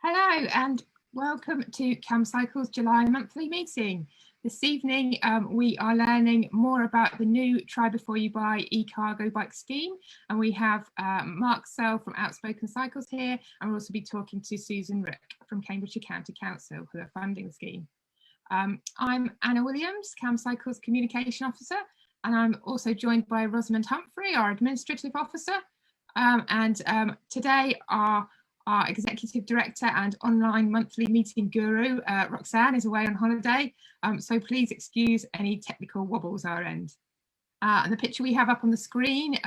Hello and welcome to Camcycle's July monthly meeting. This evening we are learning more about the new Try Before You Buy e-cargo bike scheme, and we have Mark Searle from Outspoken Cycles here, and we'll also be talking to Susan Rooke from Cambridgeshire County Council, who are funding the scheme. I'm Anna Williams, Camcycle's Communication Officer, and I'm also joined by Rosamond Humphrey, our Administrative Officer, today our Executive Director and online monthly meeting guru, Roxanne, is away on holiday, so please excuse any technical wobbles our end. And the picture we have up on the screen,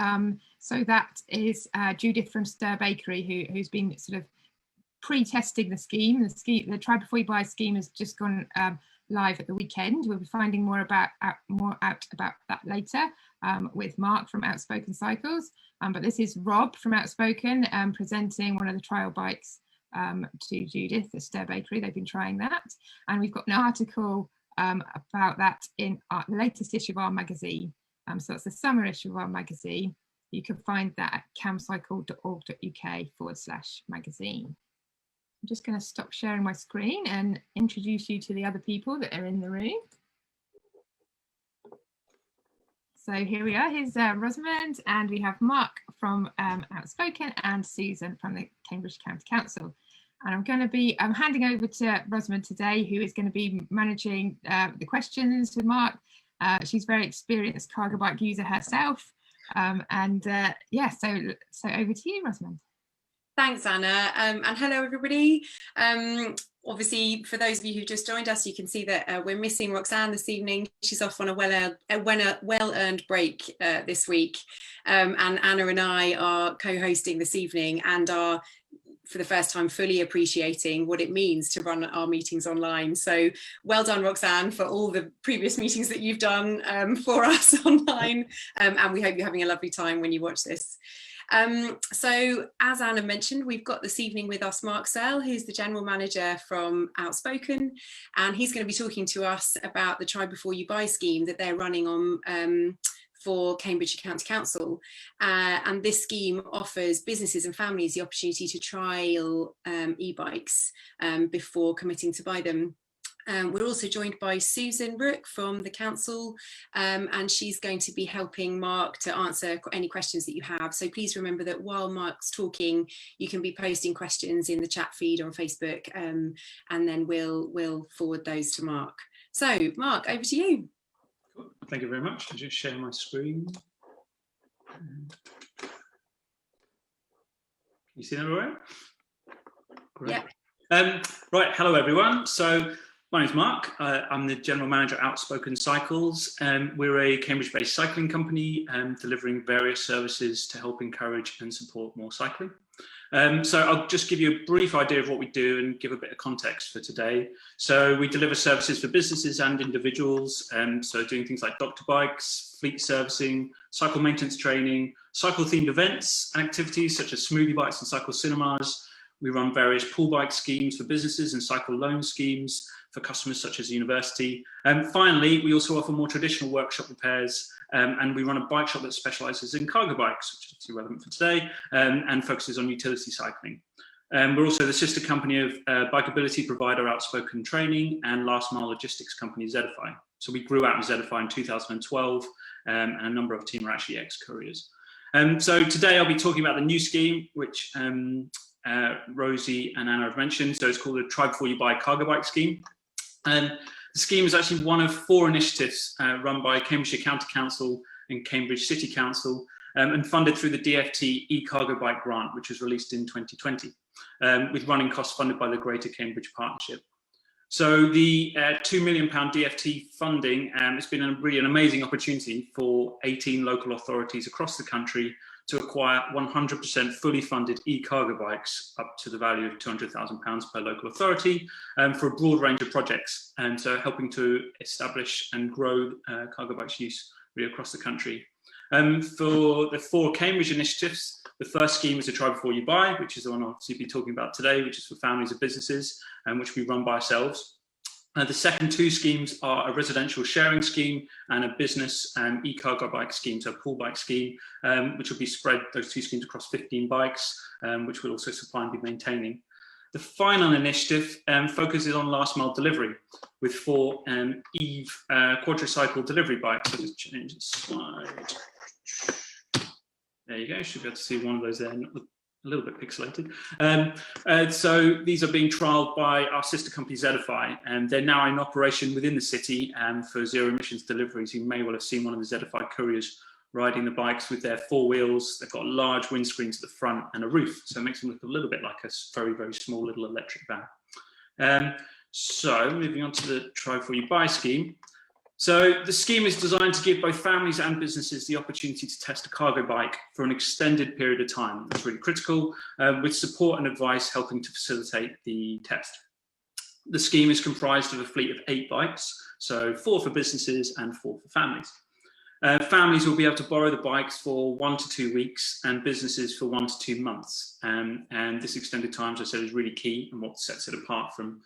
so that is Judith from Stir Bakery, who's been sort of pre-testing the scheme. The Try Before You Buy scheme has just gone live at the weekend. We'll be finding more out about that later with Mark from Outspoken Cycles. But this is Rob from Outspoken presenting one of the trial bikes to Judith at Stir Bakery. They've been trying that. And we've got an article about that in the latest issue of our magazine. So that's the summer issue of our magazine. You can find that at camcycle.org.uk/magazine. I'm just going to stop sharing my screen and introduce you to the other people that are in the room. So here we are, here's Rosamond, and we have Mark from Outspoken and Susan from the Cambridgeshire County Council. And I'm going to be handing over to Rosamond today, who is going to be managing the questions with Mark. She's a very experienced cargo bike user herself. Yeah, so over to you, Rosamond. Thanks, Anna, and hello everybody. Obviously, for those of you who just joined us, you can see that we're missing Roxanne this evening. She's off on a well-earned break this week, and Anna and I are co-hosting this evening and are, for the first time, fully appreciating what it means to run our meetings online. So well done, Roxanne, for all the previous meetings that you've done for us online, and we hope you're having a lovely time when you watch this. So as Anna mentioned, we've got this evening with us Mark Searle, who's the General Manager from Outspoken, and he's going to be talking to us about the Try Before You Buy scheme that they're running on for Cambridgeshire County Council. And this scheme offers businesses and families the opportunity to trial e-bikes before committing to buy them. We're also joined by Susan Rooke from the council, and she's going to be helping Mark to answer any questions that you have. So please remember that while Mark's talking, you can be posting questions in the chat feed on Facebook, and then we'll forward those to Mark. So Mark, over to you. Cool. Thank you very much. I'll just share my screen. Can you see that all right? Great. Yeah. Right, hello everyone. So my name's Mark. I'm the General Manager at Outspoken Cycles. We're a Cambridge-based cycling company delivering various services to help encourage and support more cycling. So I'll just give you a brief idea of what we do and give a bit of context for today. So we deliver services for businesses and individuals, so doing things like doctor bikes, fleet servicing, cycle maintenance training, cycle-themed events and activities such as smoothie bikes and cycle cinemas. We run various pool bike schemes for businesses and cycle loan schemes for customers such as university. Finally, we also offer more traditional workshop repairs, and we run a bike shop that specialises in cargo bikes, which is obviously relevant for today, and focuses on utility cycling. We're also the sister company of Bikeability provider Outspoken Training and last mile logistics company Zedify. So we grew out of Zedify in 2012, and a number of team are actually ex-couriers. So today I'll be talking about the new scheme, which Rosie and Anna have mentioned. So it's called the Try Before You Buy cargo bike scheme. The scheme is actually one of 4 initiatives run by Cambridgeshire County Council and Cambridge City Council, and funded through the DfT e-cargo bike grant, which was released in 2020, with running costs funded by the Greater Cambridge Partnership. So the £2 million DfT funding has been really an amazing opportunity for 18 local authorities across the country to acquire 100% fully funded e-cargo bikes up to the value of £200,000 per local authority for a broad range of projects, and so helping to establish and grow cargo bikes use really across the country. For the 4 Cambridge initiatives, the first scheme is a Try Before You Buy, which is the one I'll obviously be talking about today, which is for families and businesses, and which we run by ourselves. The second 2 schemes are a residential sharing scheme and a business e-cargo bike scheme, so a pool bike scheme, which will be spread, those 2 schemes, across 15 bikes, which we'll also supply and be maintaining. The final initiative focuses on last mile delivery with 4 EVE quadricycle delivery bikes. I'll just change the slide. There you go, you should be able to see one of those there, a little bit pixelated. So these are being trialled by our sister company Zedify, and they're now in operation within the city for zero emissions deliveries. You may well have seen one of the Zedify couriers riding the bikes with their 4 wheels. They've got a large windscreen to the front and a roof, so it makes them look a little bit like a very, very small little electric van. So moving on to the Try Before You Buy scheme. So the scheme is designed to give both families and businesses the opportunity to test a cargo bike for an extended period of time. That's really critical, with support and advice helping to facilitate the test. The scheme is comprised of a fleet of 8 bikes, so 4 for businesses and 4 for families. Families will be able to borrow the bikes for 1 to 2 weeks and businesses for 1 to 2 months. And this extended time, as I said, is really key and what sets it apart from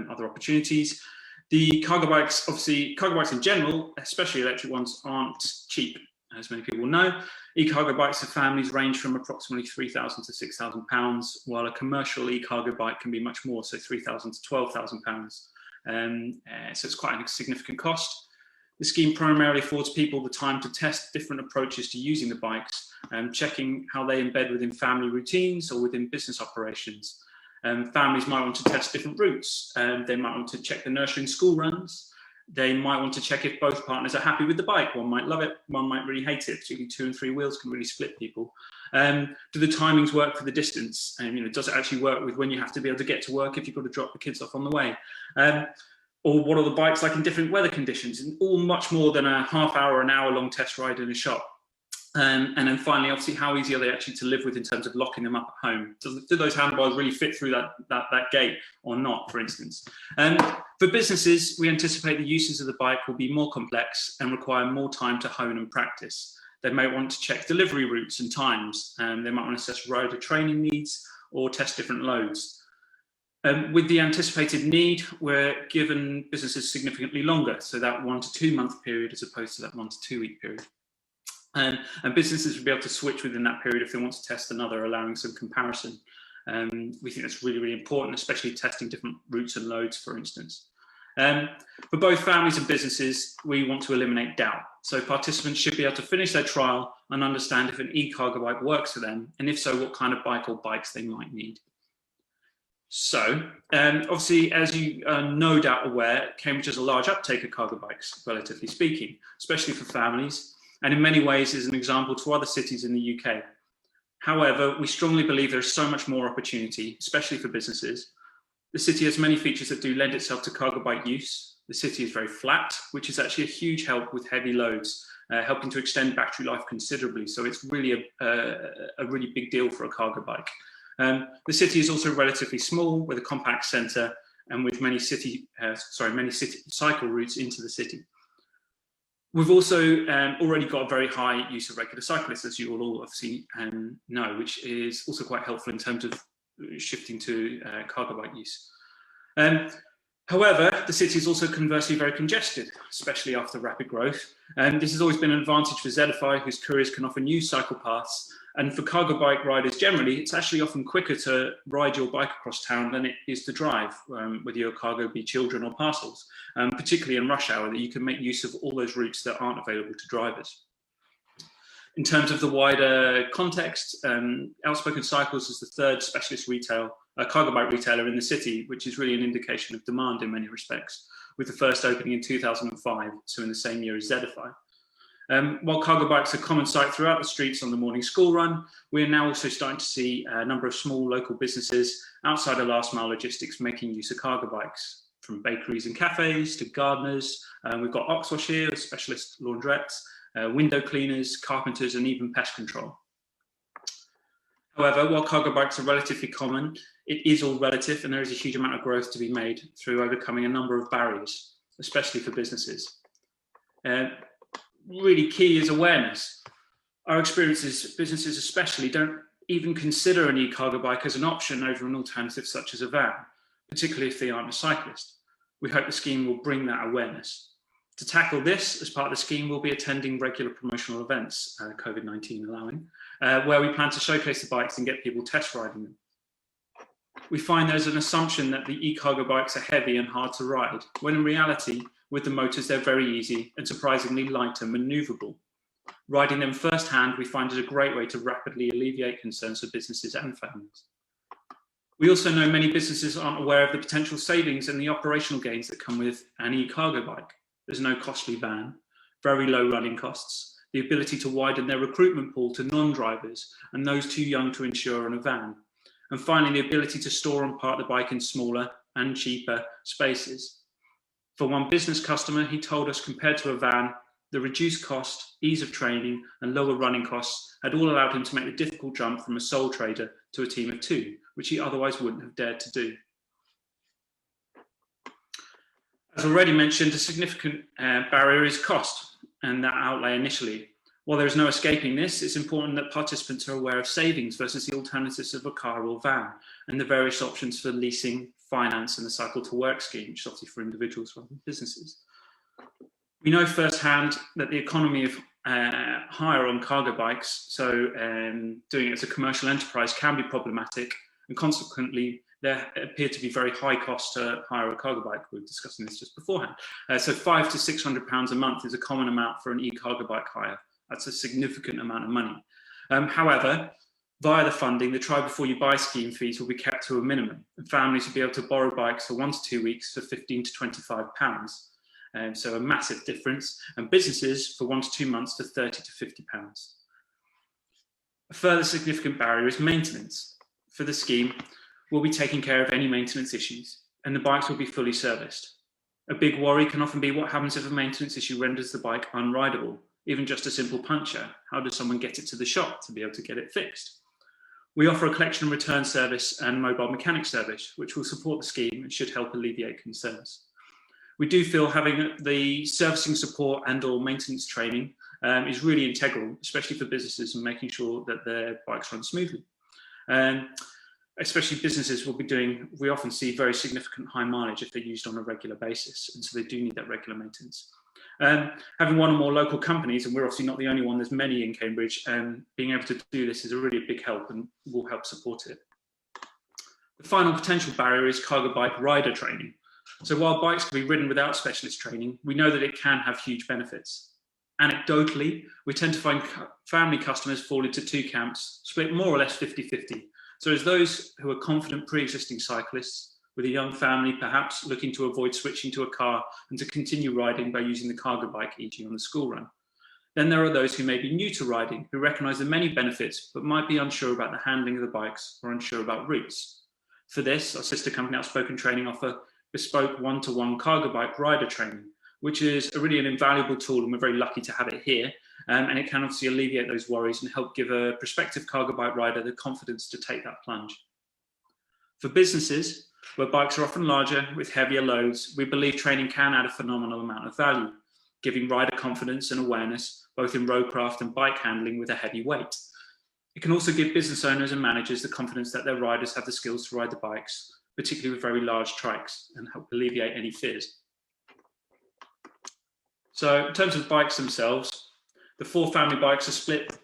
other opportunities. The cargo bikes, obviously, cargo bikes in general, especially electric ones, aren't cheap, as many people know. E-cargo bikes for families range from approximately £3,000 to £6,000, while a commercial e-cargo bike can be much more, so £3,000 to £12,000. So it's quite a significant cost. The scheme primarily affords people the time to test different approaches to using the bikes, checking how they embed within family routines or within business operations. Families might want to test different routes. They might want to check the nursery and school runs. They might want to check if both partners are happy with the bike. One might love it, one might really hate it. Particularly 2 and 3 wheels can really split people. Do the timings work for the distance? And does it actually work with when you have to be able to get to work if you've got to drop the kids off on the way? Or what are the bikes like in different weather conditions? And all much more than a half-hour, an hour-long test ride in a shop. And then finally, obviously, how easy are they actually to live with in terms of locking them up at home? Do those handlebars really fit through that gate or not, for instance? For businesses, we anticipate the uses of the bike will be more complex and require more time to hone and practice. They may want to check delivery routes and times, and they might want to assess rider training needs or test different loads. With the anticipated need, we're given businesses significantly longer, so that 1 to 2 month period as opposed to that 1 to 2 week period. And businesses will be able to switch within that period if they want to test another, allowing some comparison. We think that's really, really important, especially testing different routes and loads, for instance. For both families and businesses, we want to eliminate doubt. So participants should be able to finish their trial and understand if an e-cargo bike works for them, and if so, what kind of bike or bikes they might need. So, obviously, as you are no doubt aware, Cambridge has a large uptake of cargo bikes, relatively speaking, especially for families, and in many ways is an example to other cities in the UK. However, we strongly believe there is so much more opportunity, especially for businesses. The city has many features that do lend itself to cargo bike use. The city is very flat, which is actually a huge help with heavy loads, helping to extend battery life considerably. So it's really a really big deal for a cargo bike. The city is also relatively small, with a compact centre and with many city cycle routes into the city. We've also already got a very high use of regular cyclists, as you all obviously know, which is also quite helpful in terms of shifting to cargo bike use. However, the city is also conversely very congested, especially after rapid growth. This has always been an advantage for Zedify, whose couriers can offer new cycle paths. And for cargo bike riders generally, it's actually often quicker to ride your bike across town than it is to drive, whether your cargo be children or parcels, particularly in rush hour, that you can make use of all those routes that aren't available to drivers. In terms of the wider context, Outspoken Cycles is the third specialist cargo bike retailer in the city, which is really an indication of demand in many respects, with the first opening in 2005, so in the same year as Zedify. While cargo bikes are a common sight throughout the streets on the morning school run, we are now also starting to see a number of small local businesses outside of last mile logistics making use of cargo bikes, from bakeries and cafes to gardeners. We've got Oxwash here, with specialist laundrettes, window cleaners, carpenters, and even pest control. However, while cargo bikes are relatively common, it is all relative, and there is a huge amount of growth to be made through overcoming a number of barriers, especially for businesses. Really key is awareness. Our experiences, businesses especially, don't even consider an e-cargo bike as an option over an alternative such as a van, particularly if they aren't a cyclist. We hope the scheme will bring that awareness. To tackle this, as part of the scheme, we'll be attending regular promotional events, COVID-19 allowing, where we plan to showcase the bikes and get people test riding them. we find there's an assumption that the e-cargo bikes are heavy and hard to ride, when in reality, with the motors, they're very easy and surprisingly light and maneuverable. Riding them firsthand, we find is a great way to rapidly alleviate concerns for businesses and families. We also know many businesses aren't aware of the potential savings and the operational gains that come with an e-cargo bike. There's no costly van, very low running costs, the ability to widen their recruitment pool to non-drivers and those too young to insure on a van. And finally, the ability to store and park the bike in smaller and cheaper spaces. For one business customer, he told us compared to a van, the reduced cost, ease of training and lower running costs had all allowed him to make the difficult jump from a sole trader to a team of 2, which he otherwise wouldn't have dared to do. As already mentioned, a significant barrier is cost and that outlay initially. While there is no escaping this, it's important that participants are aware of savings versus the alternatives of a car or van and the various options for leasing, finance and the cycle to work scheme, which is obviously for individuals rather than businesses. We know firsthand that the economy of hire on cargo bikes, so doing it as a commercial enterprise, can be problematic, and consequently there appear to be very high costs to hire a cargo bike. We were discussing this just beforehand. So £500 to £600 a month is a common amount for an e-cargo bike hire. That's a significant amount of money. However, via the funding, the Try Before You Buy scheme fees will be kept to a minimum, and families will be able to borrow bikes for 1 to 2 weeks for £15 to £25. So a massive difference, and businesses for 1 to 2 months for £30 to £50. A further significant barrier is maintenance. For the scheme, we'll be taking care of any maintenance issues, and the bikes will be fully serviced. A big worry can often be what happens if a maintenance issue renders the bike unrideable, even just a simple puncture. How does someone get it to the shop to be able to get it fixed? We offer a collection and return service and mobile mechanic service, which will support the scheme and should help alleviate concerns. We do feel having the servicing support and or maintenance training is really integral, especially for businesses and making sure that their bikes run smoothly. Especially businesses will be doing, we often see very significant high mileage if they're used on a regular basis, and so they do need that regular maintenance. Having one or more local companies, and we're obviously not the only one, there's many in Cambridge, being able to do this is a really big help and will help support it. The final potential barrier is cargo bike rider training. So while bikes can be ridden without specialist training, we know that it can have huge benefits. Anecdotally, we tend to find family customers fall into 2 camps, split more or less 50-50. So there's those who are confident pre-existing cyclists with a young family, perhaps looking to avoid switching to a car and to continue riding by using the cargo bike, e.g. on the school run. Then there are those who may be new to riding, who recognise the many benefits, but might be unsure about the handling of the bikes or unsure about routes. For this, our sister company Outspoken Training offer bespoke one-to-one cargo bike rider training, which is really an invaluable tool, and we're very lucky to have it here. And it can obviously alleviate those worries and help give a prospective cargo bike rider the confidence to take that plunge. For businesses, where bikes are often larger with heavier loads, we believe training can add a phenomenal amount of value, giving rider confidence and awareness, both in roadcraft and bike handling with a heavy weight. It can also give business owners and managers the confidence that their riders have the skills to ride the bikes, particularly with very large trikes, and help alleviate any fears. So in terms of bikes themselves, the 4 family bikes are split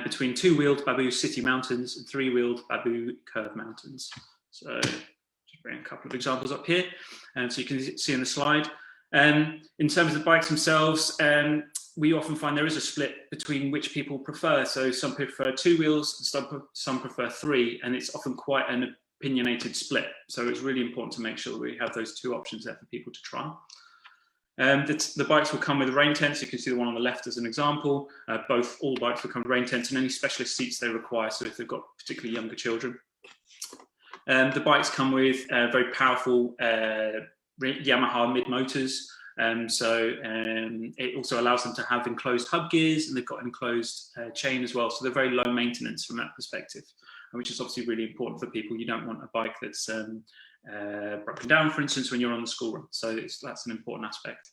between 2-wheeled Baboo City Mountains and 3-wheeled Baboo Curve Mountains. So just bring a couple of examples up here, and so you can see in the slide. In terms of the bikes themselves, we often find there is a split between which people prefer. So some prefer 2 wheels, some prefer 3, and it's often quite an opinionated split. So it's really important to make sure that we have those 2 options there for people to try. The bikes will come with rain tents. You can see the one on the left as an example. All bikes will come with rain tents and any specialist seats they require, so if they've got particularly younger children. The bikes come with very powerful Yamaha mid motors. It also allows them to have enclosed hub gears, and they've got an enclosed chain as well. So they're very low maintenance from that perspective, which is obviously really important for people. You don't want a bike that's broken down, for instance, when you're on the school run. So that's an important aspect.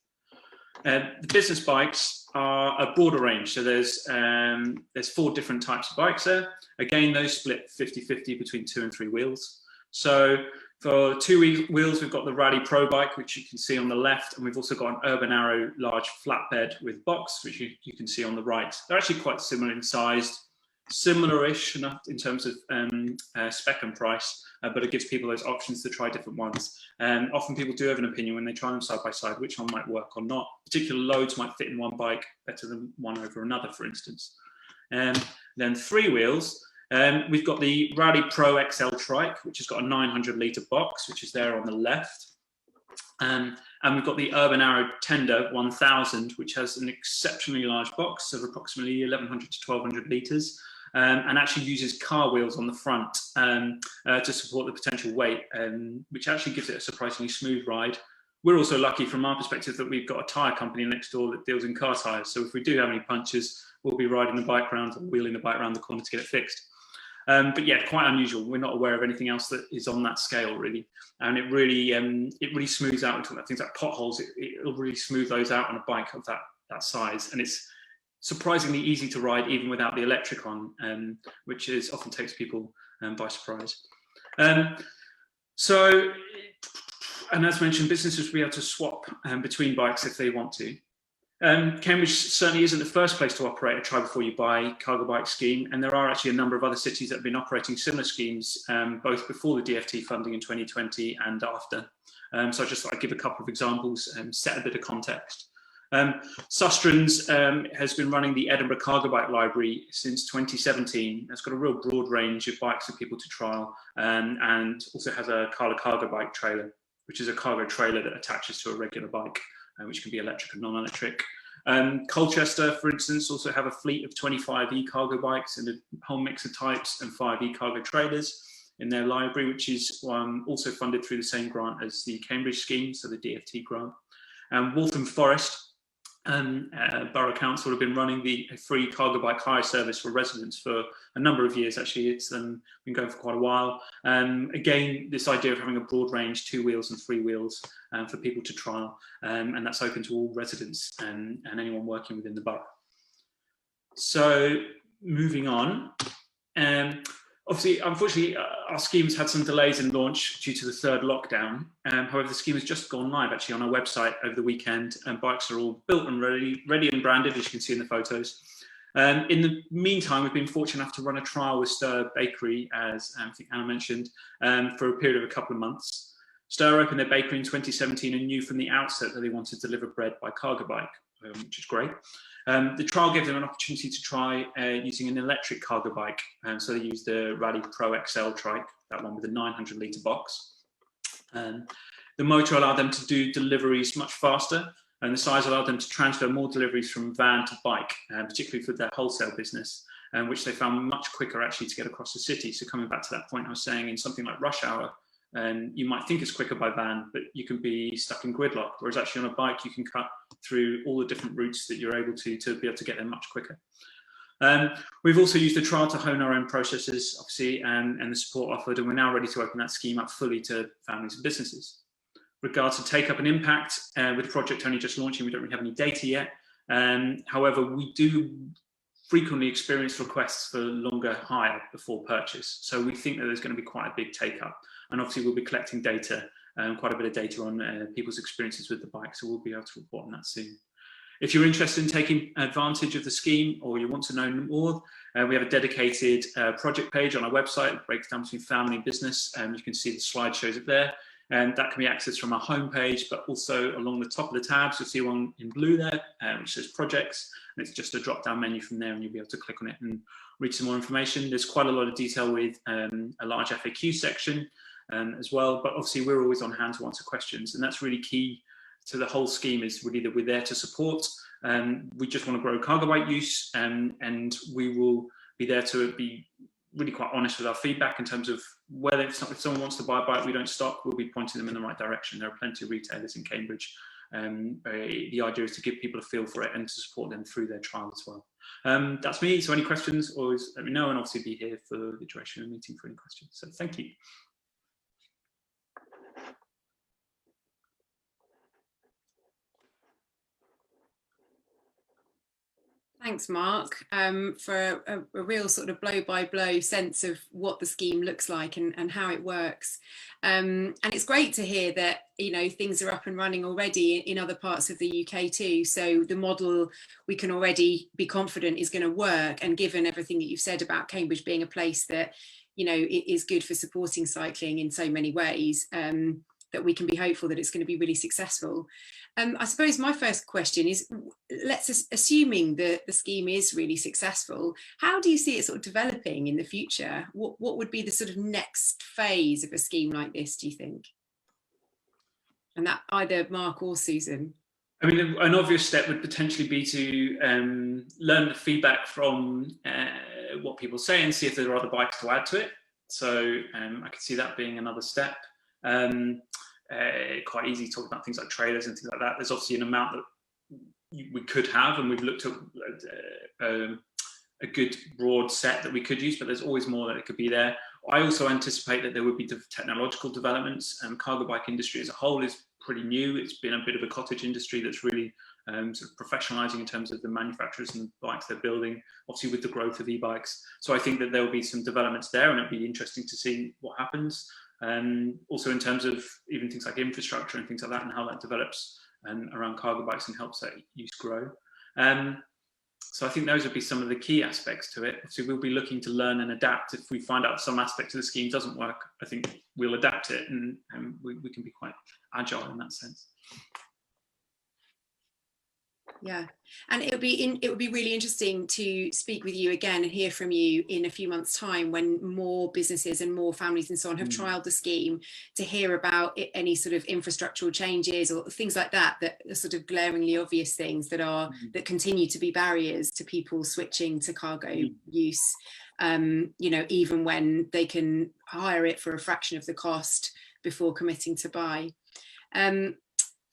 The business bikes are a broader range. So there's 4 different types of bikes there. Again, those split 50-50 between 2 and 3 wheels. So for 2 wheels, we've got the Rally Pro bike, which you can see on the left, and we've also got an Urban Arrow large flatbed with box, which you can see on the right. They're actually quite similar in size, similar-ish enough in terms of spec and price, but it gives people those options to try different ones. Often people do have an opinion when they try them side by side, which one might work or not. Particular loads might fit in one bike better than one over another, for instance. Then 3 wheels. We've got the Rally Pro XL trike, which has got a 900-litre box, which is there on the left. And we've got the Urban Arrow Tender 1000, which has an exceptionally large box of approximately 1100 to 1200 litres, and actually uses car wheels on the front to support the potential weight, which actually gives it a surprisingly smooth ride. We're also lucky from our perspective that we've got a tyre company next door that deals in car tyres. So if we do have any punctures, we'll be riding the bike around or wheeling the bike around the corner to get it fixed. But yeah, quite unusual. We're not aware of anything else that is on that scale, really. And it really smooths out. We talk about things like potholes. It'll really smooth those out on a bike of that size. And it's surprisingly easy to ride even without the electric on, which often takes people by surprise. And as mentioned, businesses will be able to swap between bikes if they want to. Cambridge certainly isn't the first place to operate a try before you buy cargo bike scheme, and there are actually a number of other cities that have been operating similar schemes both before the DFT funding in 2020 and after. So I just thought I'd give a couple of examples and set a bit of context. Sustrans has been running the Edinburgh Cargo Bike Library since 2017. It's got a real broad range of bikes for people to trial, and also has a cargo bike trailer, which is a cargo trailer that attaches to a regular bike, which can be electric and non-electric. Colchester, for instance, also have a fleet of 25 e-cargo bikes and a whole mix of types and 5 e-cargo trailers in their library, which is also funded through the same grant as the Cambridge scheme, so the DFT grant. Waltham Forest Borough Council have been running the free cargo bike hire service for residents for a number of years. Actually, it's been going for quite a while. Again, this idea of having a broad range, 2 wheels and 3 wheels for people to trial, and that's open to all residents and anyone working within the borough. So moving on. Obviously, unfortunately, our scheme's had some delays in launch due to the 3rd lockdown. However, the scheme has just gone live actually on our website over the weekend, and bikes are all built and ready and branded, as you can see in the photos. In the meantime, we've been fortunate enough to run a trial with Stir Bakery, as I think Anna mentioned, for a period of a couple of months. Stir opened their bakery in 2017 and knew from the outset that they wanted to deliver bread by cargo bike, which is great. The trial gave them an opportunity to try using an electric cargo bike. So they used the Rally Pro XL trike, that one with a 900-litre box. The motor allowed them to do deliveries much faster, and the size allowed them to transfer more deliveries from van to bike, particularly for their wholesale business, which they found much quicker actually to get across the city. So coming back to that point I was saying, in something like rush hour, you might think it's quicker by van, but you can be stuck in gridlock, whereas actually on a bike you can cut through all the different routes that you're able to be able to get there much quicker. We've also used the trial to hone our own processes, obviously, and the support offered, and we're now ready to open that scheme up fully to families and businesses. Regards to take up and impact, with the project only just launching, we don't really have any data yet. However, we do frequently experience requests for longer hire before purchase. So we think that there's going to be quite a big take up. And obviously we'll be collecting data, quite a bit of data on people's experiences with the bike. So we'll be able to report on that soon. If you're interested in taking advantage of the scheme or you want to know more, we have a dedicated project page on our website. It breaks down between family and business. You can see the slideshows up there. And that can be accessed from our homepage, but also along the top of the tabs, you'll see one in blue there, which says projects. And it's just a drop-down menu from there, and you'll be able to click on it and read some more information. There's quite a lot of detail with a large FAQ section as well, but obviously we're always on hand to answer questions, and that's really key to the whole scheme, is really that we're there to support. We just want to grow cargo bike use, and we will be there to be really quite honest with our feedback in terms of whether if someone wants to buy a bike we don't stock, we'll be pointing them in the right direction. There are plenty of retailers in Cambridge. The idea is to give people a feel for it and to support them through their trial as well. That's me. So any questions, always let me know, and obviously be here for the duration of the meeting for any questions. So thank you. Thanks, Mark, for a real sort of blow-by-blow sense of what the scheme looks like and how it works. And it's great to hear that, you know, things are up and running already in other parts of the UK too. So the model, we can already be confident is going to work. And given everything that you've said about Cambridge being a place that, you know, it is good for supporting cycling in so many ways, that we can be hopeful that it's going to be really successful. I suppose my first question is, assuming the scheme is really successful, how do you see it sort of developing in the future? What would be the sort of next phase of a scheme like this, do you think? And that either Mark or Susan. I mean, an obvious step would potentially be to learn the feedback from what people say and see if there are other bikes to add to it. So I could see that being another step. Quite easy to talk about things like trailers and things like that. There's obviously an amount that we could have, and we've looked at a good broad set that we could use, but there's always more that it could be there. I also anticipate that there would be technological developments, and cargo bike industry as a whole is pretty new. It's been a bit of a cottage industry that's really sort of professionalizing in terms of the manufacturers and the bikes they're building, obviously with the growth of e-bikes. So I think that there will be some developments there, and it'll be interesting to see what happens. Also in terms of even things like infrastructure and things like that, and how that develops around cargo bikes and helps that use grow. So I think those would be some of the key aspects to it. So we'll be looking to learn and adapt. If we find out some aspect of the scheme doesn't work, I think we'll adapt it, and we can be quite agile in that sense. Yeah, and it would be really interesting to speak with you again and hear from you in a few months' time when more businesses and more families and so on have trialed the scheme, to hear about any sort of infrastructural changes or things like that that are sort of glaringly obvious things that are that continue to be barriers to people switching to cargo use. You know, even when they can hire it for a fraction of the cost before committing to buy.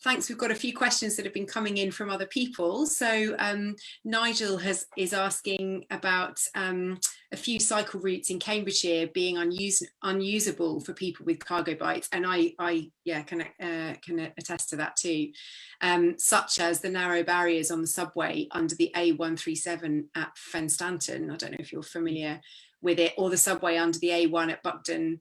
Thanks. We've got a few questions that have been coming in from other people. So Nigel is asking about a few cycle routes in Cambridgeshire being unusable for people with cargo bikes, and I can attest to that too, such as the narrow barriers on the subway under the A137 at Fenstanton. I don't know if you're familiar with it, or the subway under the A1 at Buckden.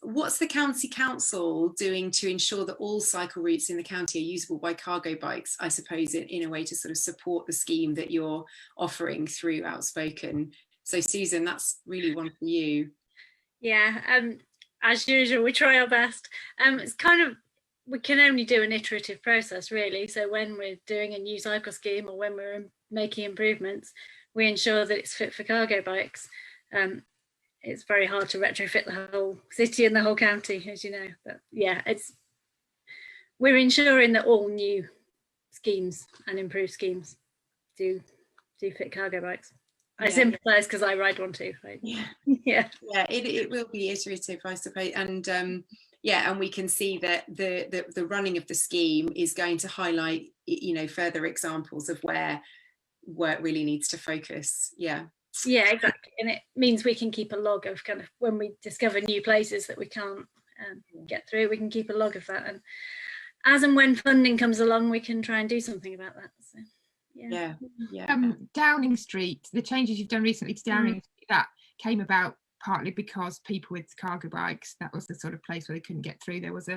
What's the county council doing to ensure that all cycle routes in the county are usable by cargo bikes, I suppose, in a way to sort of support the scheme that you're offering through Outspoken? So Susan, that's really one for you. Yeah, as usual, we try our best. It's kind of, we can only do an iterative process really. So when we're doing a new cycle scheme or when we're making improvements, we ensure that it's fit for cargo bikes. It's very hard to retrofit the whole city and the whole county, as you know. But yeah, we're ensuring that all new schemes and improved schemes do fit cargo bikes. I sympathise because I ride one too. Right? Yeah. It will be iterative, I suppose, and and we can see that the running of the scheme is going to highlight, you know, further examples of where work really needs to focus. Yeah, exactly. And it means we can keep a log of kind of when we discover new places that we can't get through, we can keep a log of that. And as and when funding comes along, we can try and do something about that. So, Downing Street, the changes you've done recently to Downing Street, that came about partly because people with cargo bikes, that was the sort of place where they couldn't get through. There was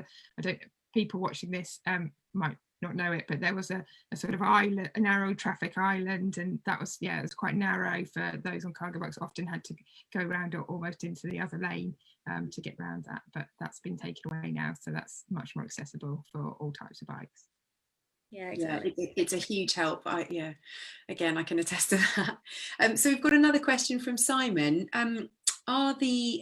people watching this might not know it, but there was a sort of island, a narrow traffic island, and that was it was quite narrow for those on cargo bikes. Often had to go around or almost into the other lane to get around that, but that's been taken away now, so that's much more accessible for all types of bikes. Yeah, exactly. It's a huge help. Again, I can attest to that. So we've got another question from Simon.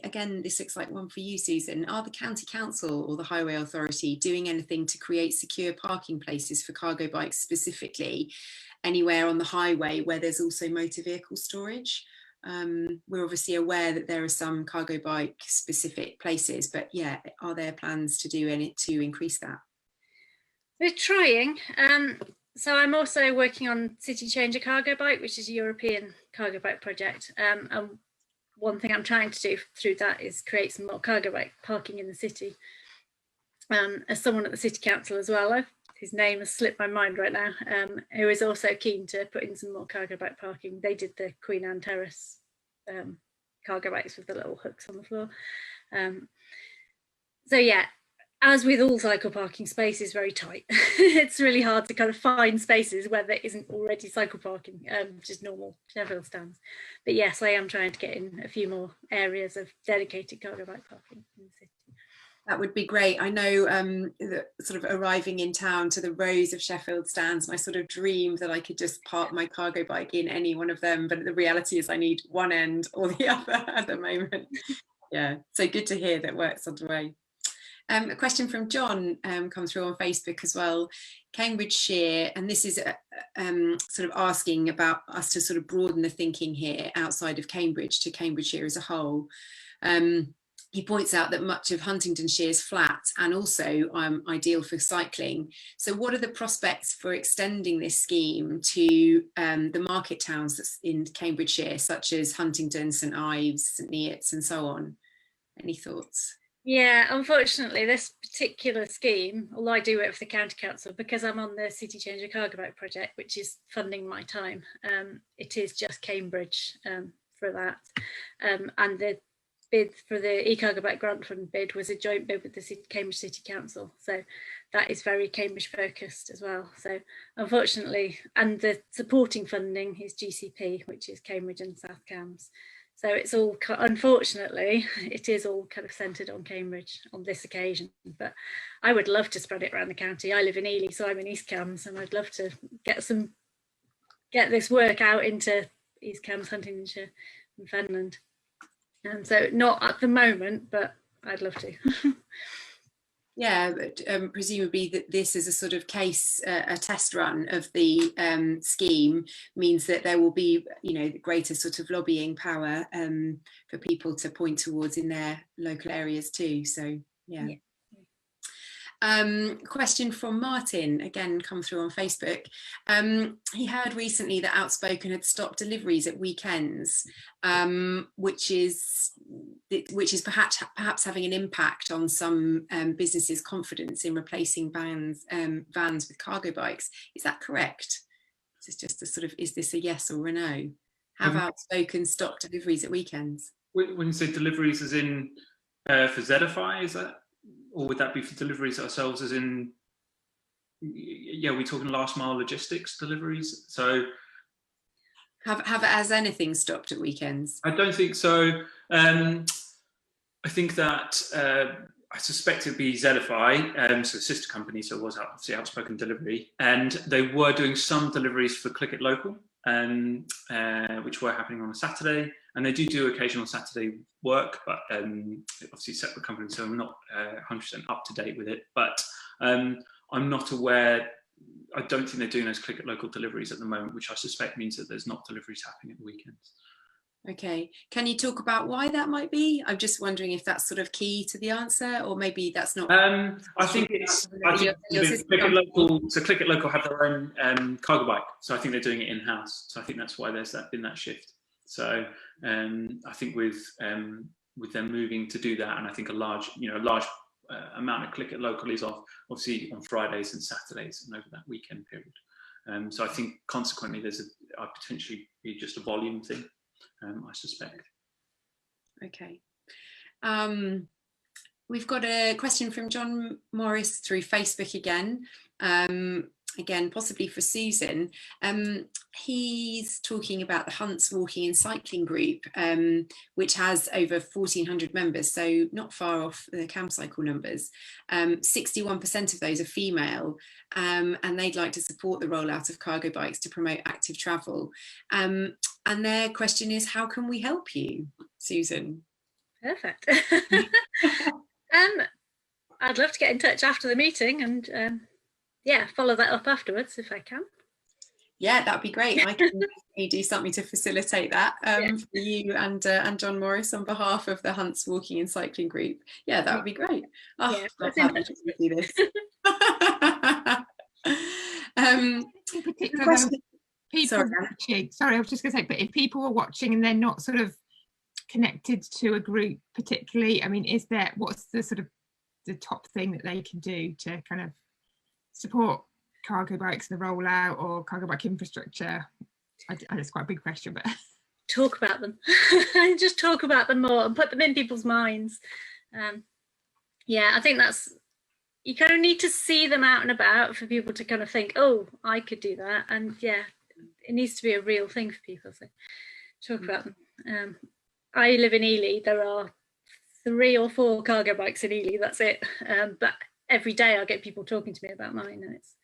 Again, this looks like one for you, Susan, are the county council or the highway authority doing anything to create secure parking places for cargo bikes, specifically anywhere on the highway where there's also motor vehicle storage? We're obviously aware that there are some cargo bike specific places, but are there plans to do any to increase that? We're trying. So I'm also working on City Changer Cargo Bike, which is a European cargo bike project. And one thing I'm trying to do through that is create some more cargo bike parking in the city. As someone at the City Council as well, his name has slipped my mind right now, who is also keen to put in some more cargo bike parking. They did the Queen Anne Terrace cargo bikes with the little hooks on the floor. So yeah, as with all cycle parking, space is very tight. It's really hard to kind of find spaces where there isn't already cycle parking, just normal Sheffield stands. But yes, I am trying to get in a few more areas of dedicated cargo bike parking in the city. That would be great. I know that sort of arriving in town to the rows of Sheffield stands, and I sort of dreamed that I could just park my cargo bike in any one of them, but the reality is I need one end or the other at the moment. Yeah, so good to hear that work's underway. A question from John comes through on Facebook as well. Cambridgeshire, and this is sort of asking about us to sort of broaden the thinking here outside of Cambridge to Cambridgeshire as a whole. He points out that much of Huntingdonshire is flat and also ideal for cycling. So what are the prospects for extending this scheme to the market towns that's in Cambridgeshire, such as Huntingdon, St Ives, St Neots and so on? Any thoughts? Yeah, unfortunately, this particular scheme, although I do work for the County Council, because I'm on the City Changer Cargo Bike project, which is funding my time, it is just Cambridge for that. And the bid for the e-cargo bike grant fund bid was a joint bid with the Cambridge City Council, so that is very Cambridge focused as well. So unfortunately, and the supporting funding is GCP, which is Cambridge and South Cambs. So it's all, unfortunately, it is all kind of centred on Cambridge on this occasion, but I would love to spread it around the county. I live in Ely, so I'm in East Cambs, and I'd love to get this work out into East Cambs, Huntingdonshire and Fenland. And so not at the moment, but I'd love to. Yeah, but presumably that this is a sort of case, a test run of the scheme means that there will be, you know, greater sort of lobbying power for people to point towards in their local areas too. So yeah. Question from Martin, again come through on Facebook. He heard recently that Outspoken had stopped deliveries at weekends, which is perhaps having an impact on some businesses' confidence in replacing vans with cargo bikes. Is that correct? Is this just a sort of, is this a yes or a no? Have Outspoken stopped deliveries at weekends? When you say deliveries as in for Zedify, is that? Or would that be for deliveries ourselves, as in, yeah, we're talking last mile logistics deliveries? So has anything stopped at weekends? I don't think so. I think that I suspect it'd be Zedify, so sister company, so it was obviously Outspoken Delivery, and they were doing some deliveries for Click It Local, which were happening on a Saturday, and they do occasional Saturday work, but obviously separate companies, so I'm not 100% up to date with it, but I'm not aware, I don't think they're doing those Click It Local deliveries at the moment, which I suspect means that there's not deliveries happening at the weekends. Okay, can you talk about why that might be? I'm just wondering if that's sort of key to the answer, or maybe that's not. I think it's, Click It Local have their own cargo bike, so I think they're doing it in-house, so I think that's why there's been that shift. So I think with them moving to do that, and I think a large amount of Click It Local is off, obviously on Fridays and Saturdays and over that weekend period. So I think consequently there's potentially be just a volume thing, I suspect. Okay. We've got a question from John Morris through Facebook again. Again, possibly for Susan. He's talking about the Hunts Walking and Cycling group, which has over 1,400 members, so not far off the Camcycle numbers. 61% of those are female, and they'd like to support the rollout of cargo bikes to promote active travel. And their question is, how can we help you, Susan? Perfect. I'd love to get in touch after the meeting and yeah, follow that up afterwards if I can. Yeah, that'd be great. I can do something to facilitate that for you and John Morris on behalf of the Hunts Walking and Cycling group. Yeah, that would be great. Oh, yeah, I'm happy to do this. Sorry, I was just going to say, but if people are watching and they're not sort of connected to a group particularly, I mean, what's the sort of the top thing that they can do to kind of support cargo bikes and the rollout, or cargo bike infrastructure? It's quite a big question, but talk about them. Just talk about them more and put them in people's minds. Yeah, I think that's, you kind of need to see them out and about for people to kind of think, oh, I could do that. And yeah, it needs to be a real thing for people. So talk about them. I live in Ely. There are 3 or 4 cargo bikes in Ely. That's it. But every day I get people talking to me about mine, and it's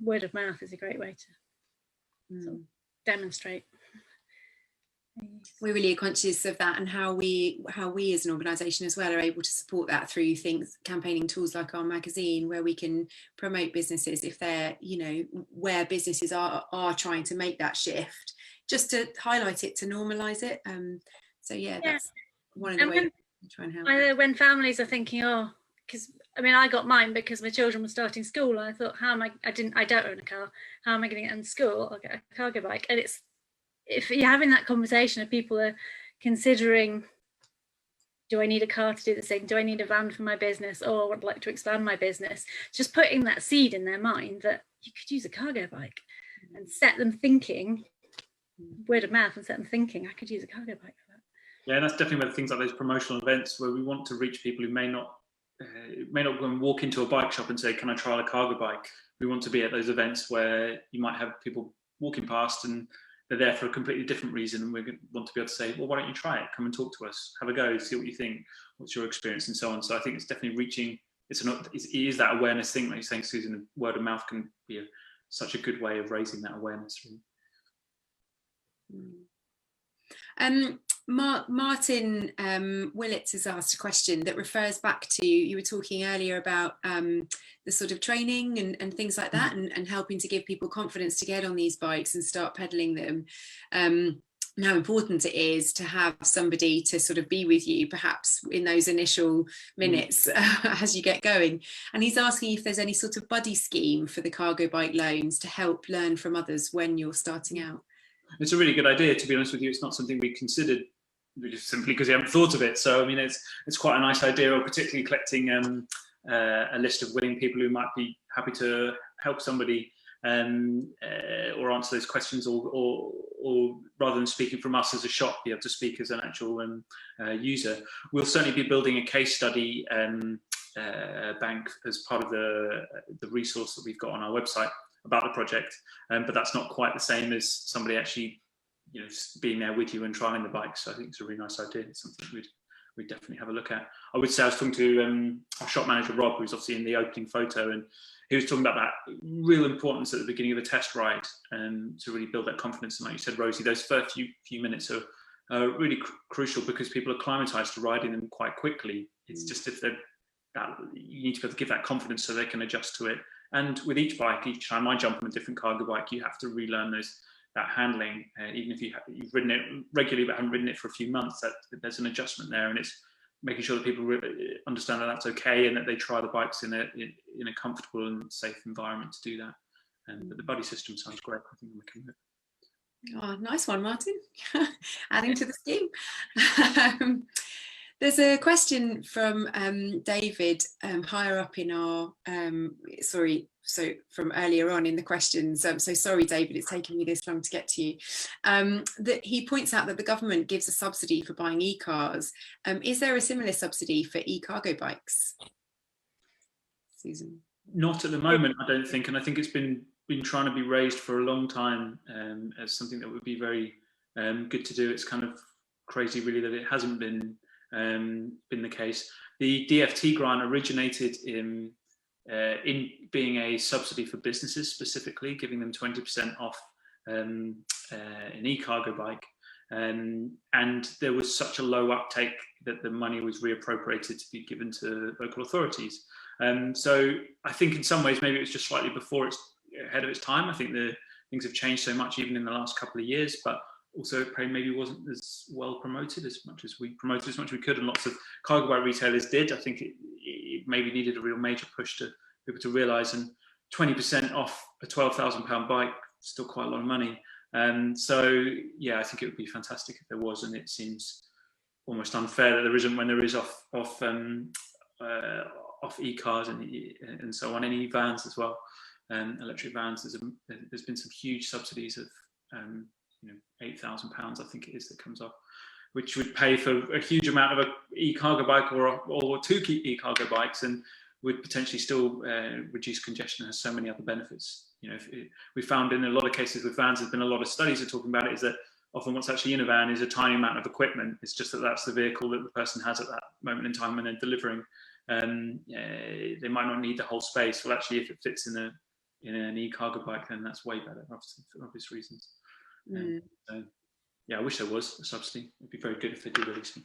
word of mouth is a great way to sort of demonstrate. We're really conscious of that, and how we as an organisation as well are able to support that through things, campaigning tools like our magazine, where we can promote businesses if they're, you know, where businesses are trying to make that shift, just to highlight it, to normalise it. So yeah, that's one of the ways we try and help. When families are thinking, oh, because I mean, I got mine because my children were starting school, and I thought, how am I don't own a car, how am I going to get into school? I'll get a cargo bike. And it's, if you're having that conversation, if people are considering, do I need a car to do this thing? Do I need a van for my business? Or I would like to expand my business. Just putting that seed in their mind that you could use a cargo bike, and set them thinking, word of mouth, and set them thinking, I could use a cargo bike for that. Yeah, and that's definitely where things like those promotional events, where we want to reach people who may not go and walk into a bike shop and say, can I trial a cargo bike? We want to be at those events where you might have people walking past and they're there for a completely different reason, and we want to be able to say, well, why don't you try it? Come and talk to us, have a go, see what you think, what's your experience, and so on. So I think it's definitely reaching, it is that awareness thing, like you're saying, Susan. Word of mouth can be such a good way of raising that awareness. Martin Willits has asked a question that refers back to, you were talking earlier about the sort of training and things like that, and helping to give people confidence to get on these bikes and start pedaling them. And how important it is to have somebody to sort of be with you, perhaps in those initial minutes as you get going. And he's asking if there's any sort of buddy scheme for the cargo bike loans to help learn from others when you're starting out. It's a really good idea, to be honest with you. It's not something we considered, just simply because we haven't thought of it. So I mean, it's quite a nice idea, or particularly collecting a list of willing people who might be happy to help somebody or answer those questions, or rather than speaking from us as a shop, be able to speak as an actual user. We'll certainly be building a case study bank as part of the resource that we've got on our website about the project, but that's not quite the same as somebody actually, you know, being there with you and trialing the bike. So I think it's a really nice idea. It's something we'd definitely have a look at. I would say I was talking to our shop manager Rob, who's obviously in the opening photo, and he was talking about that real importance at the beginning of a test ride, to really build that confidence. And like you said, Rosie, those first few minutes are really crucial, because people are acclimatized to riding them quite quickly. It's just if they're you need to be able to give that confidence so they can adjust to it. And with each bike, each time I jump on a different cargo bike, you have to relearn that handling. Even if you've ridden it regularly but haven't ridden it for a few months, that there's an adjustment there, and it's making sure that people really understand that that's okay, and that they try the bikes in a comfortable and safe environment to do that. But the buddy system sounds great. I think we can. Oh, nice one, Martin. Adding to the scheme. There's a question from David higher up in our, from earlier on in the questions. So sorry, David, it's taken me this long to get to you. That he points out that the government gives a subsidy for buying e-cars. Is there a similar subsidy for e-cargo bikes? Susan? Not at the moment, I don't think, and I think it's been trying to be raised for a long time as something that would be very good to do. It's kind of crazy, really, that it hasn't been the case. The DFT grant originated in being a subsidy for businesses, specifically giving them 20% off an e-cargo bike, and there was such a low uptake that the money was reappropriated to be given to local authorities. So I think in some ways maybe it was just slightly ahead of its time. I think things have changed so much even in the last couple of years, but also it maybe wasn't as well promoted as much as we could, and lots of cargo bike retailers did. I think it maybe needed a real major push to people to realise, and 20% off a £12,000 bike is still quite a lot of money. So yeah, I think it would be fantastic if there was, and it seems almost unfair that there isn't when there is off e-cars and so on, and e-vans as well. electric vans. There's been some huge subsidies of £8,000, I think it is, that comes off, which would pay for a huge amount of an e-cargo bike or two e-cargo bikes, and would potentially still reduce congestion. Has so many other benefits. We found in a lot of cases with vans, there's been a lot of studies that are talking about it, is that often what's actually in a van is a tiny amount of equipment. It's just that that's the vehicle that the person has at that moment in time when they're delivering. They might not need the whole space. Well, actually, if it fits in an e-cargo bike, then that's way better, obviously, for obvious reasons. So, yeah, I wish there was a subsidy. It'd be very good if they did release it.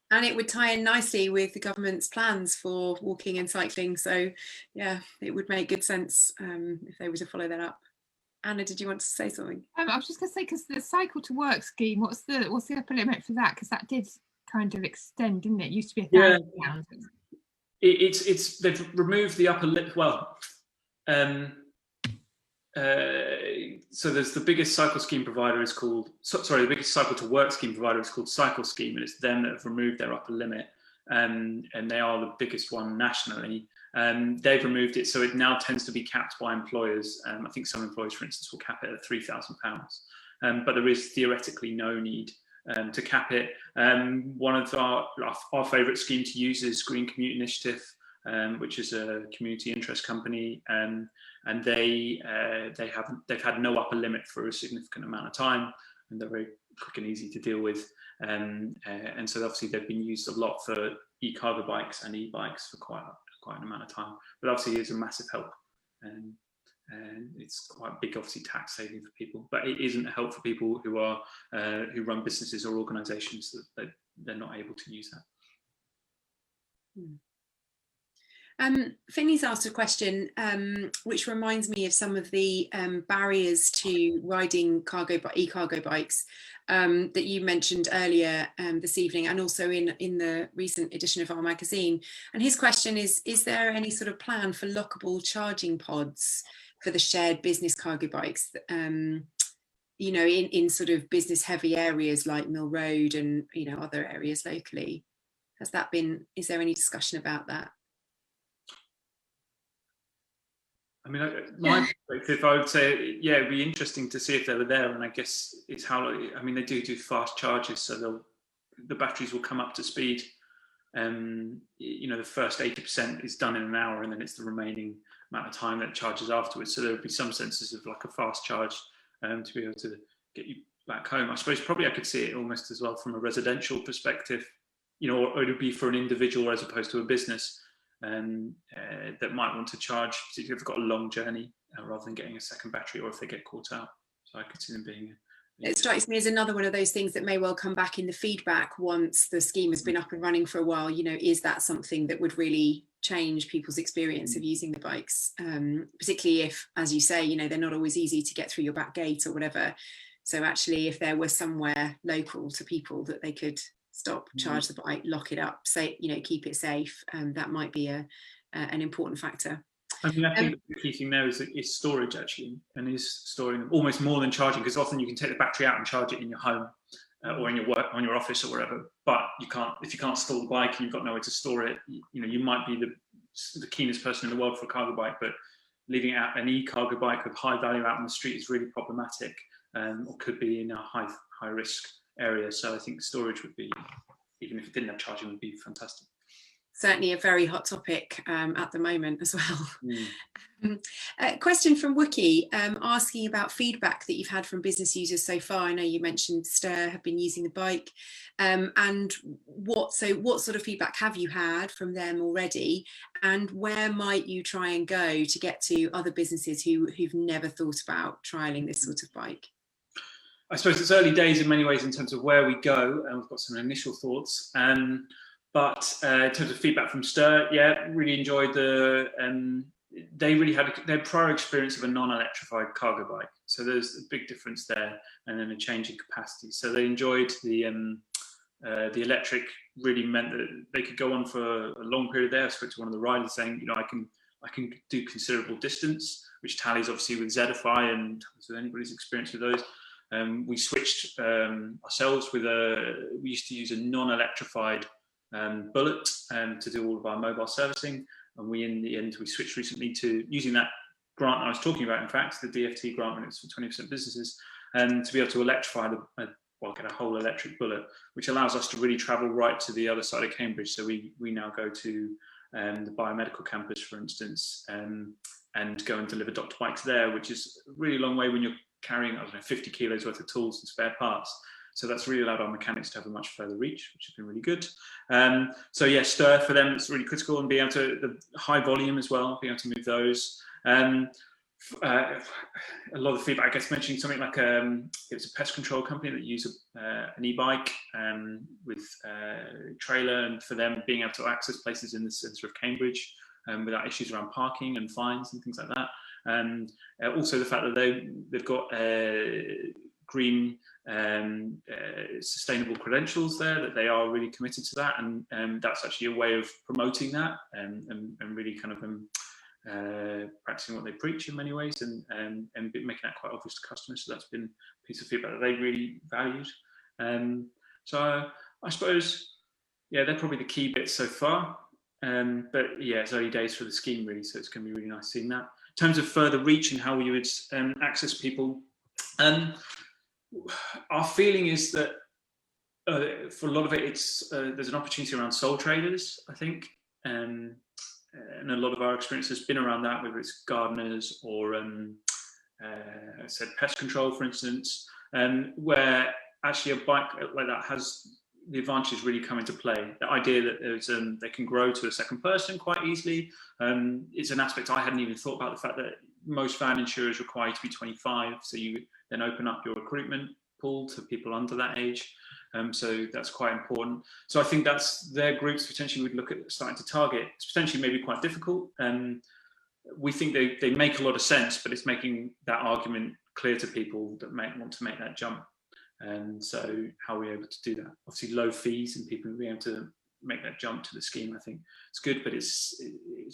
And it would tie in nicely with the government's plans for walking and cycling. So, yeah, it would make good sense if they were to follow that up. Anna, did you want to say something? I was just going to say, because the cycle to work scheme, what's the upper limit for that? Because that did kind of extend, didn't it? It used to be £1,000. It's they've removed the upper limit. Well, so there's the biggest cycle scheme provider is called, the biggest cycle to work scheme provider is called Cycle Scheme, and it's them that have removed their upper limit, and they are the biggest one nationally. They've removed it, so it now tends to be capped by employers. I think some employers, for instance, will cap it at £3,000, but there is theoretically no need to cap it. One of our favourite scheme to use is Green Commute Initiative, which is a community interest company, and they've had no upper limit for a significant amount of time, and they're very quick and easy to deal with, and so obviously they've been used a lot for e-cargo bikes and e-bikes for quite an amount of time. But obviously it's a massive help, and it's quite big, obviously, tax saving for people. But it isn't a help for people who are who run businesses or organisations that they're not able to use that. Finney's asked a question which reminds me of some of the barriers to riding e-cargo bikes that you mentioned earlier this evening, and also in the recent edition of our magazine. And his question is there any sort of plan for lockable charging pods for the shared business cargo bikes, in sort of business heavy areas like Mill Road and other areas locally? Is there any discussion about that? I mean, my perspective, I would say, yeah, it'd be interesting to see if they were there. And I guess it's how, I mean, they do fast charges, so the batteries will come up to speed. The first 80% is done in an hour, and then it's the remaining amount of time that it charges afterwards. So there would be some senses of like a fast charge to be able to get you back home. I suppose probably I could see it almost as well from a residential perspective, or it would be for an individual as opposed to a business. That might want to charge, particularly if they've got a long journey, rather than getting a second battery, or if they get caught out. So I could see them being. It strikes me as another one of those things that may well come back in the feedback once the scheme has been up and running for a while. Is that something that would really change people's experience of using the bikes, particularly if, as you say, they're not always easy to get through your back gate or whatever. So actually, if there was somewhere local to people that they could stop, charge the bike, lock it up, keep it safe, that might be an important factor. I mean, I think the key thing there is storage, actually, and is storing them almost more than charging, because often you can take the battery out and charge it in your home or in your work, on your office or wherever, but if you can't store the bike and you've got nowhere to store it, you might be the keenest person in the world for a cargo bike, but leaving out an e-cargo bike with high value out on the street is really problematic, or could be in a high risk area. So I think storage would be, even if it didn't have charging, would be fantastic. Certainly a very hot topic at the moment as well. A question from Wookie asking about feedback that you've had from business users so far. I know you mentioned Stir have been using the bike, and what sort of feedback have you had from them already, and where might you try and go to get to other businesses who've never thought about trialling this sort of bike? I suppose it's early days in many ways in terms of where we go, and we've got some initial thoughts. But in terms of feedback from Stir, yeah, really enjoyed they really had their prior experience of a non-electrified cargo bike. So there's a big difference there, and then a change in capacity. So they enjoyed the electric. Really meant that they could go on for a long period there. I spoke to one of the riders saying, I can do considerable distance, which tallies obviously with Zedify, and so anybody's experience with those. We switched ourselves we used to use a non-electrified Bullet to do all of our mobile servicing, and in the end we switched recently to using that grant I was talking about, in fact, the DFT grant, when it's for 20% businesses, and to be able to electrify get a whole electric bullet, which allows us to really travel right to the other side of Cambridge. So we now go to the biomedical campus, for instance, and go and deliver doctor bikes there, which is a really long way when you're carrying, I don't know, 50 kilos worth of tools and spare parts. So that's really allowed our mechanics to have a much further reach, which has been really good. So yeah, stir for them, it's really critical, and being able to, the high volume as well, being able to move those. A lot of the feedback, I guess, mentioning something like it was a pest control company that used an e-bike with a trailer, and for them being able to access places in the centre of Cambridge without issues around parking and fines and things like that. And also the fact that they've got green sustainable credentials there, that they are really committed to that, and that's actually a way of promoting that and really kind of practicing what they preach in many ways, and making that quite obvious to customers. So that's been a piece of feedback that they really valued. So I suppose, yeah, they're probably the key bits so far. But yeah, it's early days for the scheme really, so it's going to be really nice seeing that. In terms of further reach and how you would access people, our feeling is that for a lot of it, it's there's an opportunity around sole traders, I think, and a lot of our experience has been around that, whether it's gardeners or I said pest control, for instance, where actually a bike like that has the advantages really come into play. The idea that there's they can grow to a second person quite easily is an aspect I hadn't even thought about. The fact that most van insurers require you to be 25, so you then open up your recruitment pool to people under that age. So that's quite important. So I think that's their groups potentially would look at starting to target. It's potentially maybe quite difficult. We think they make a lot of sense, but it's making that argument clear to people that might want to make that jump. And so how are we able to do that? Obviously low fees and people being able to make that jump to the scheme, I think it's good, but it's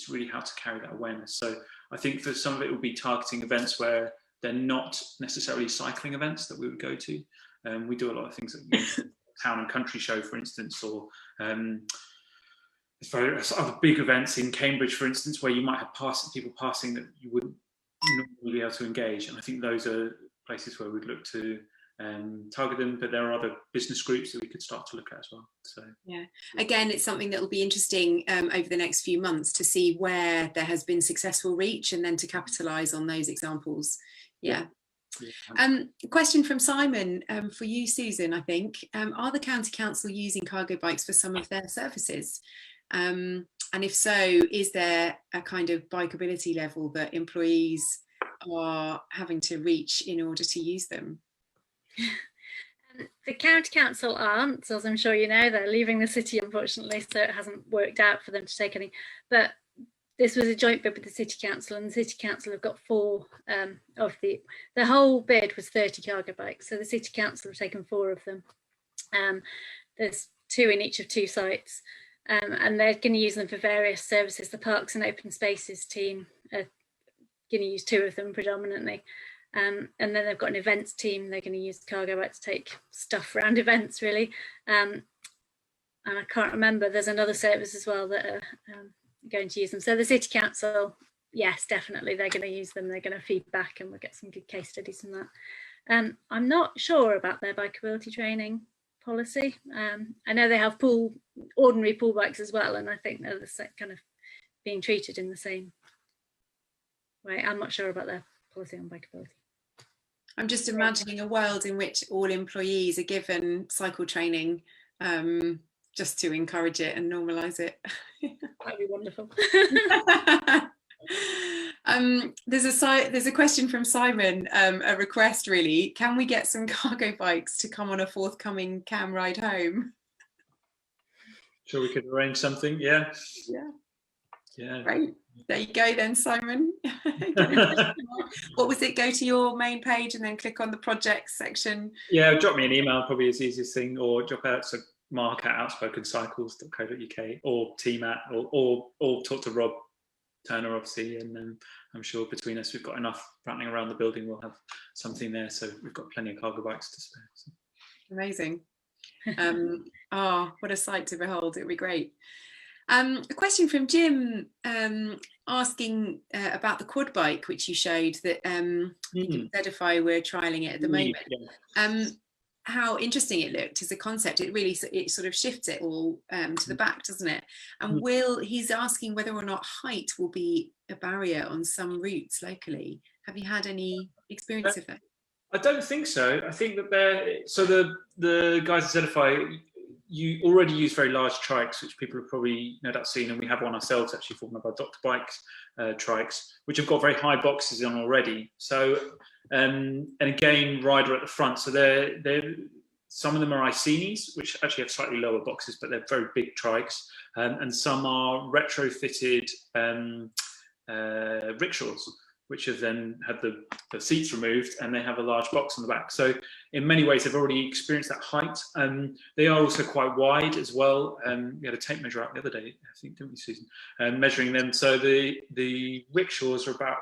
really how to carry that awareness. So I think for some of it will be targeting events where they're not necessarily cycling events that we would go to. We do a lot of things at Town and Country Show, for instance, or other big events in Cambridge, for instance, where you might have people passing that you wouldn't normally be able to engage. And I think those are places where we'd look to target them, but there are other business groups that we could start to look at as well. So yeah, again, it's something that will be interesting over the next few months to see where there has been successful reach and then to capitalise on those examples. Yeah. Question from Simon for you, Susan, I think. Are the County Council using cargo bikes for some of their services? And if so, is there a kind of bikeability level that employees are having to reach in order to use them? The County Council aren't, as I'm sure you know, they're leaving the city, unfortunately, so it hasn't worked out for them to take any. But this was a joint bid with the City Council, and the City Council have got 4 of the whole bid was 30 cargo bikes, so the City Council have taken 4 of them. There's 2 in each of 2 sites, and they're going to use them for various services. The Parks and Open Spaces team are going to use 2 of them predominantly. And then they've got an events team. They're going to use cargo bike to take stuff around events, really. And I can't remember, there's another service as well that are going to use them. So the City Council, yes, definitely, they're going to use them. They're going to feed back, and we'll get some good case studies from that. I'm not sure about their bikeability training policy. I know they have ordinary pool bikes as well, and I think they're kind of being treated in the same way. I'm not sure about their policy on bikeability. I'm just imagining a world in which all employees are given cycle training just to encourage it and normalise it. That'd be wonderful. There's a question from Simon, a request really. Can we get some cargo bikes to come on a forthcoming cam ride home? Sure, we could arrange something. Yeah. Great. There you go then, Simon. What was it? Go to your main page and then click on the projects section. Yeah, drop me an email, probably is the easiest thing, or drop out to mark@outspokencycles.co.uk or team at, or talk to Rob Turner, obviously, and I'm sure between us we've got enough rattling around the building. We'll have something there, so we've got plenty of cargo bikes to spare. So. Amazing. What a sight to behold. It'd be great. A question from Jim asking about the quad bike, which you showed that Edify, we're trialing it at the moment. Yeah. How interesting it looked as a concept. It really sort of shifts it all to the back, doesn't it? And he's asking whether or not height will be a barrier on some routes locally. Have you had any experience of that? I don't think so. I think that the guys at Edify, you already use very large trikes, which people have probably no doubt seen, and we have one ourselves actually for one of our Dr. Bikes trikes, which have got very high boxes on already. So, and again, rider at the front. So they're some of them are Iceni's, which actually have slightly lower boxes, but they're very big trikes, and some are retrofitted rickshaws, which have then had the seats removed, and they have a large box on the back. So in many ways, they've already experienced that height. They are also quite wide as well. We had a tape measure out the other day, I think, didn't we, Susan? Measuring them. So the rickshaws are about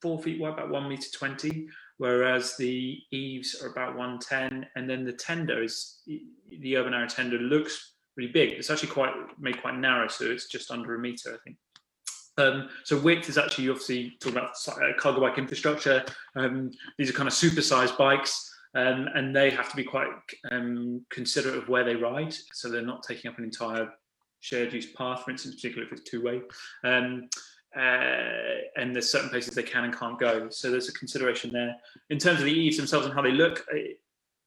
4 feet wide, about 1.20 meters, whereas the eaves are about 110. And then the tender the urban arrow tender looks really big. It's actually made quite narrow, so it's just under 1 meter, I think. So width is actually, obviously talking about cargo bike infrastructure. These are kind of supersized bikes, and they have to be quite considerate of where they ride, so they're not taking up an entire shared use path, for instance, particularly if it's two-way. And there's certain places they can and can't go, so there's a consideration there. In terms of the eaves themselves and how they look,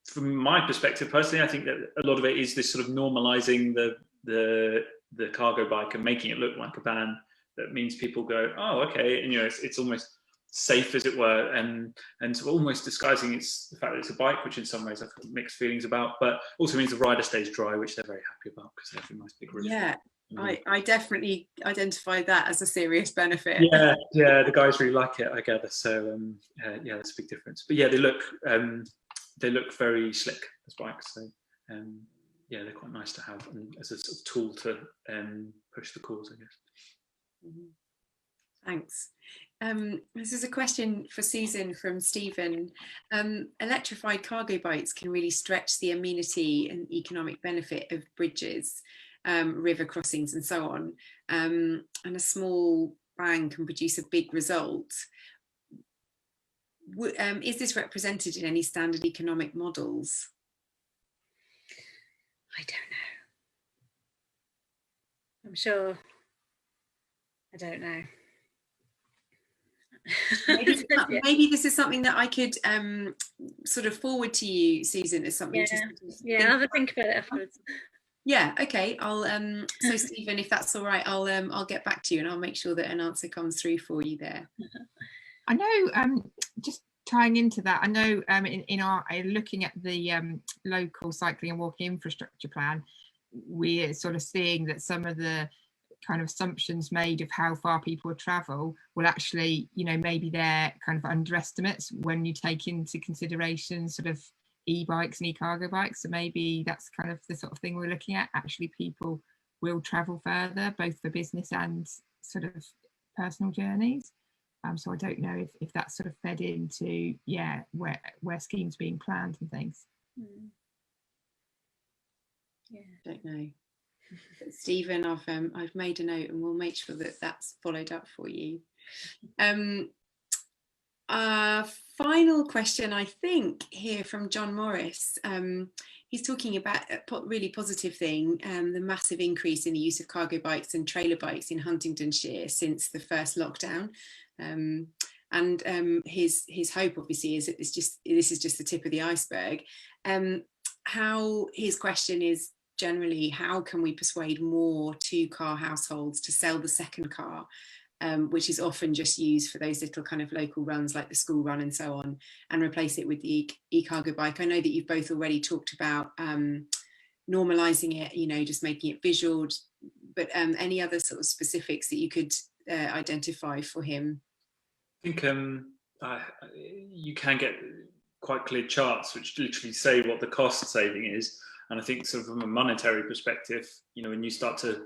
from my perspective personally, I think that a lot of it is this sort of normalizing the cargo bike and making it look like a van. That means people go, oh, okay, and it's almost safe, as it were, and so almost disguising the fact that it's a bike, which in some ways I've got mixed feelings about, but also means the rider stays dry, which they're very happy about because they have a nice big roof. Yeah, I definitely identified that as a serious benefit. Yeah, the guys really like it, I gather. So yeah, that's a big difference. But yeah, they look very slick as bikes. So yeah, they're quite nice to have as a sort of tool to push the cause, I guess. Thanks. This is a question for Susan from Stephen. Electrified cargo bikes can really stretch the amenity and economic benefit of bridges, river crossings and so on, and a small bang can produce a big result. Is this represented in any standard economic models? I don't know. I'm sure. I don't know. Maybe this is something that I could sort of forward to you, Susan, as something. I'll have a think about it afterwards. Yeah, okay. I'll so Stephen, if that's all right, I'll get back to you and I'll make sure that an answer comes through for you there. I know, just tying into that, I know in our looking at the local cycling and walking infrastructure plan, we're sort of seeing that some of the kind of assumptions made of how far people would travel will actually, maybe they're kind of underestimates when you take into consideration sort of e-bikes and e-cargo bikes. So maybe that's kind of the sort of thing we're looking at. Actually, people will travel further, both for business and sort of personal journeys. So I don't know if that's sort of fed into, where schemes being planned and things. Yeah, don't know. But Stephen, I've made a note and we'll make sure that that's followed up for you. Final question, I think, here from John Morris. He's talking about a really positive thing, the massive increase in the use of cargo bikes and trailer bikes in Huntingdonshire since the first lockdown. And his hope, obviously, is that this is just the tip of the iceberg. How his question is, generally, how can we persuade more two-car households to sell the second car, which is often just used for those little kind of local runs like the school run and so on, and replace it with the e-cargo bike? I know that you've both already talked about normalising it, just making it visual, but any other sort of specifics that you could identify for him? I think you can get quite clear charts which literally say what the cost saving is. And I think sort of from a monetary perspective, when you start to,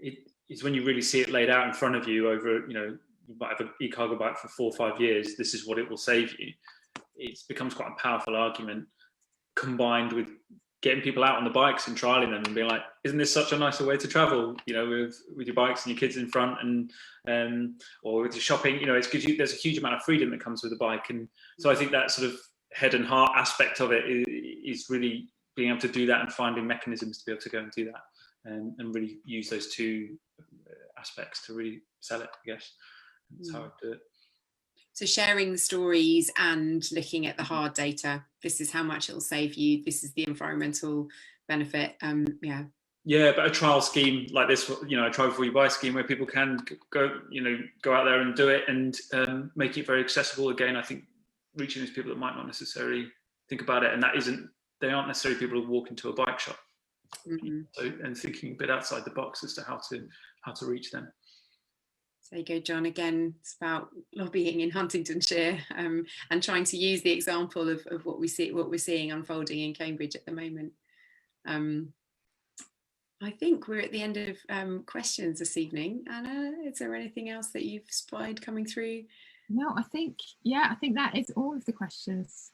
it's when you really see it laid out in front of you over, you might have an e-cargo bike for 4 or 5 years, this is what it will save you. It becomes quite a powerful argument, combined with getting people out on the bikes and trialing them and being like, isn't this such a nicer way to travel, you know, with your bikes and your kids in front, and or with your shopping, you know, it gives you, there's a huge amount of freedom that comes with a bike. And so I think that sort of head and heart aspect of it is really being able to do that and finding mechanisms to be able to go and do that, and really use those two aspects to really sell it, I guess. That's how I do it. So sharing the stories and looking at the hard data, this is how much it'll save you, this is the environmental benefit. Yeah, but a trial scheme like this, you know, a try before you buy scheme where people can go, you know, go out there and do it, and make it very accessible. Again, I think reaching those people that might not necessarily think about it, and they aren't necessarily people who walk into a bike shop. So, and thinking a bit outside the box as to how to reach them. So there you go, John. Again, it's about lobbying in Huntingdonshire, and trying to use the example of what we're seeing unfolding in Cambridge at the moment. I think we're at the end of questions this evening. Anna, is there anything else that you've spied coming through? No, I think that is all of the questions.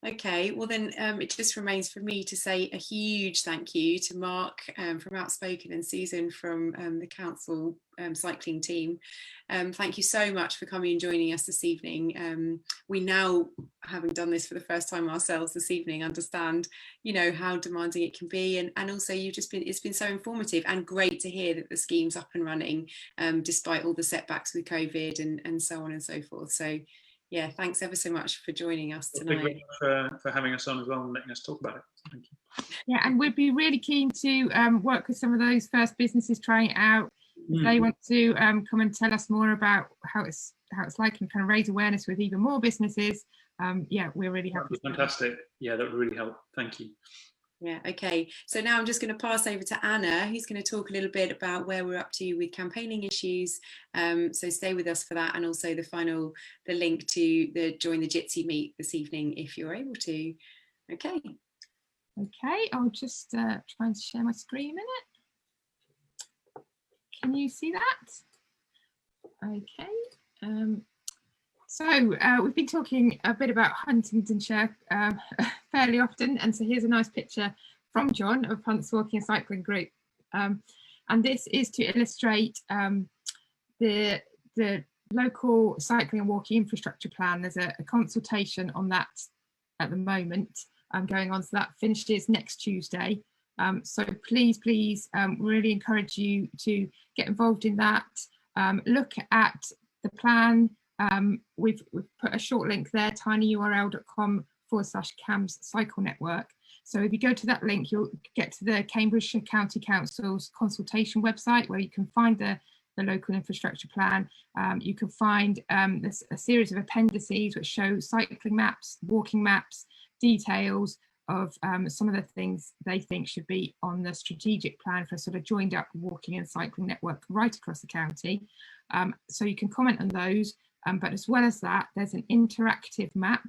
Okay, well then it just remains for me to say a huge thank you to Mark from Outspoken and Susan from the council cycling team. Thank you so much for coming and joining us this evening. We now, having done this for the first time ourselves this evening, understand, you know, how demanding it can be, and also it's been so informative and great to hear that the scheme's up and running despite all the setbacks with COVID and so on and so forth. So yeah, thanks ever so much for joining us tonight. Thank you for having us on as well and letting us talk about it. Thank you. Yeah, and we'd be really keen to work with some of those first businesses trying it out. If they want to come and tell us more about how it's like, and kind of raise awareness with even more businesses. Yeah, we're really happy. Fantastic. Yeah, that would really help. Thank you. Yeah, okay. So now I'm just going to pass over to Anna, who's going to talk a little bit about where we're up to with campaigning issues. So stay with us for that, and also the link to the Join the Jitsi meet this evening if you're able to. Okay. Okay, I'll just try and share my screen a minute. Can you see that? Okay. So we've been talking a bit about Huntingdonshire fairly often, and so here's a nice picture from John of Hunt's Walking and Cycling Group, and this is to illustrate the local cycling and walking infrastructure plan. There's a consultation on that at the moment going on, so that finishes next Tuesday. So please really encourage you to get involved in that. Look at the plan. We've put a short link there, tinyurl.com/Camcycle network. So if you go to that link, you'll get to the Cambridgeshire County Council's consultation website, where you can find the local infrastructure plan. You can find a series of appendices which show cycling maps, walking maps, details of some of the things they think should be on the strategic plan for a sort of joined up walking and cycling network right across the county. So you can comment on those. But as well as that, there's an interactive map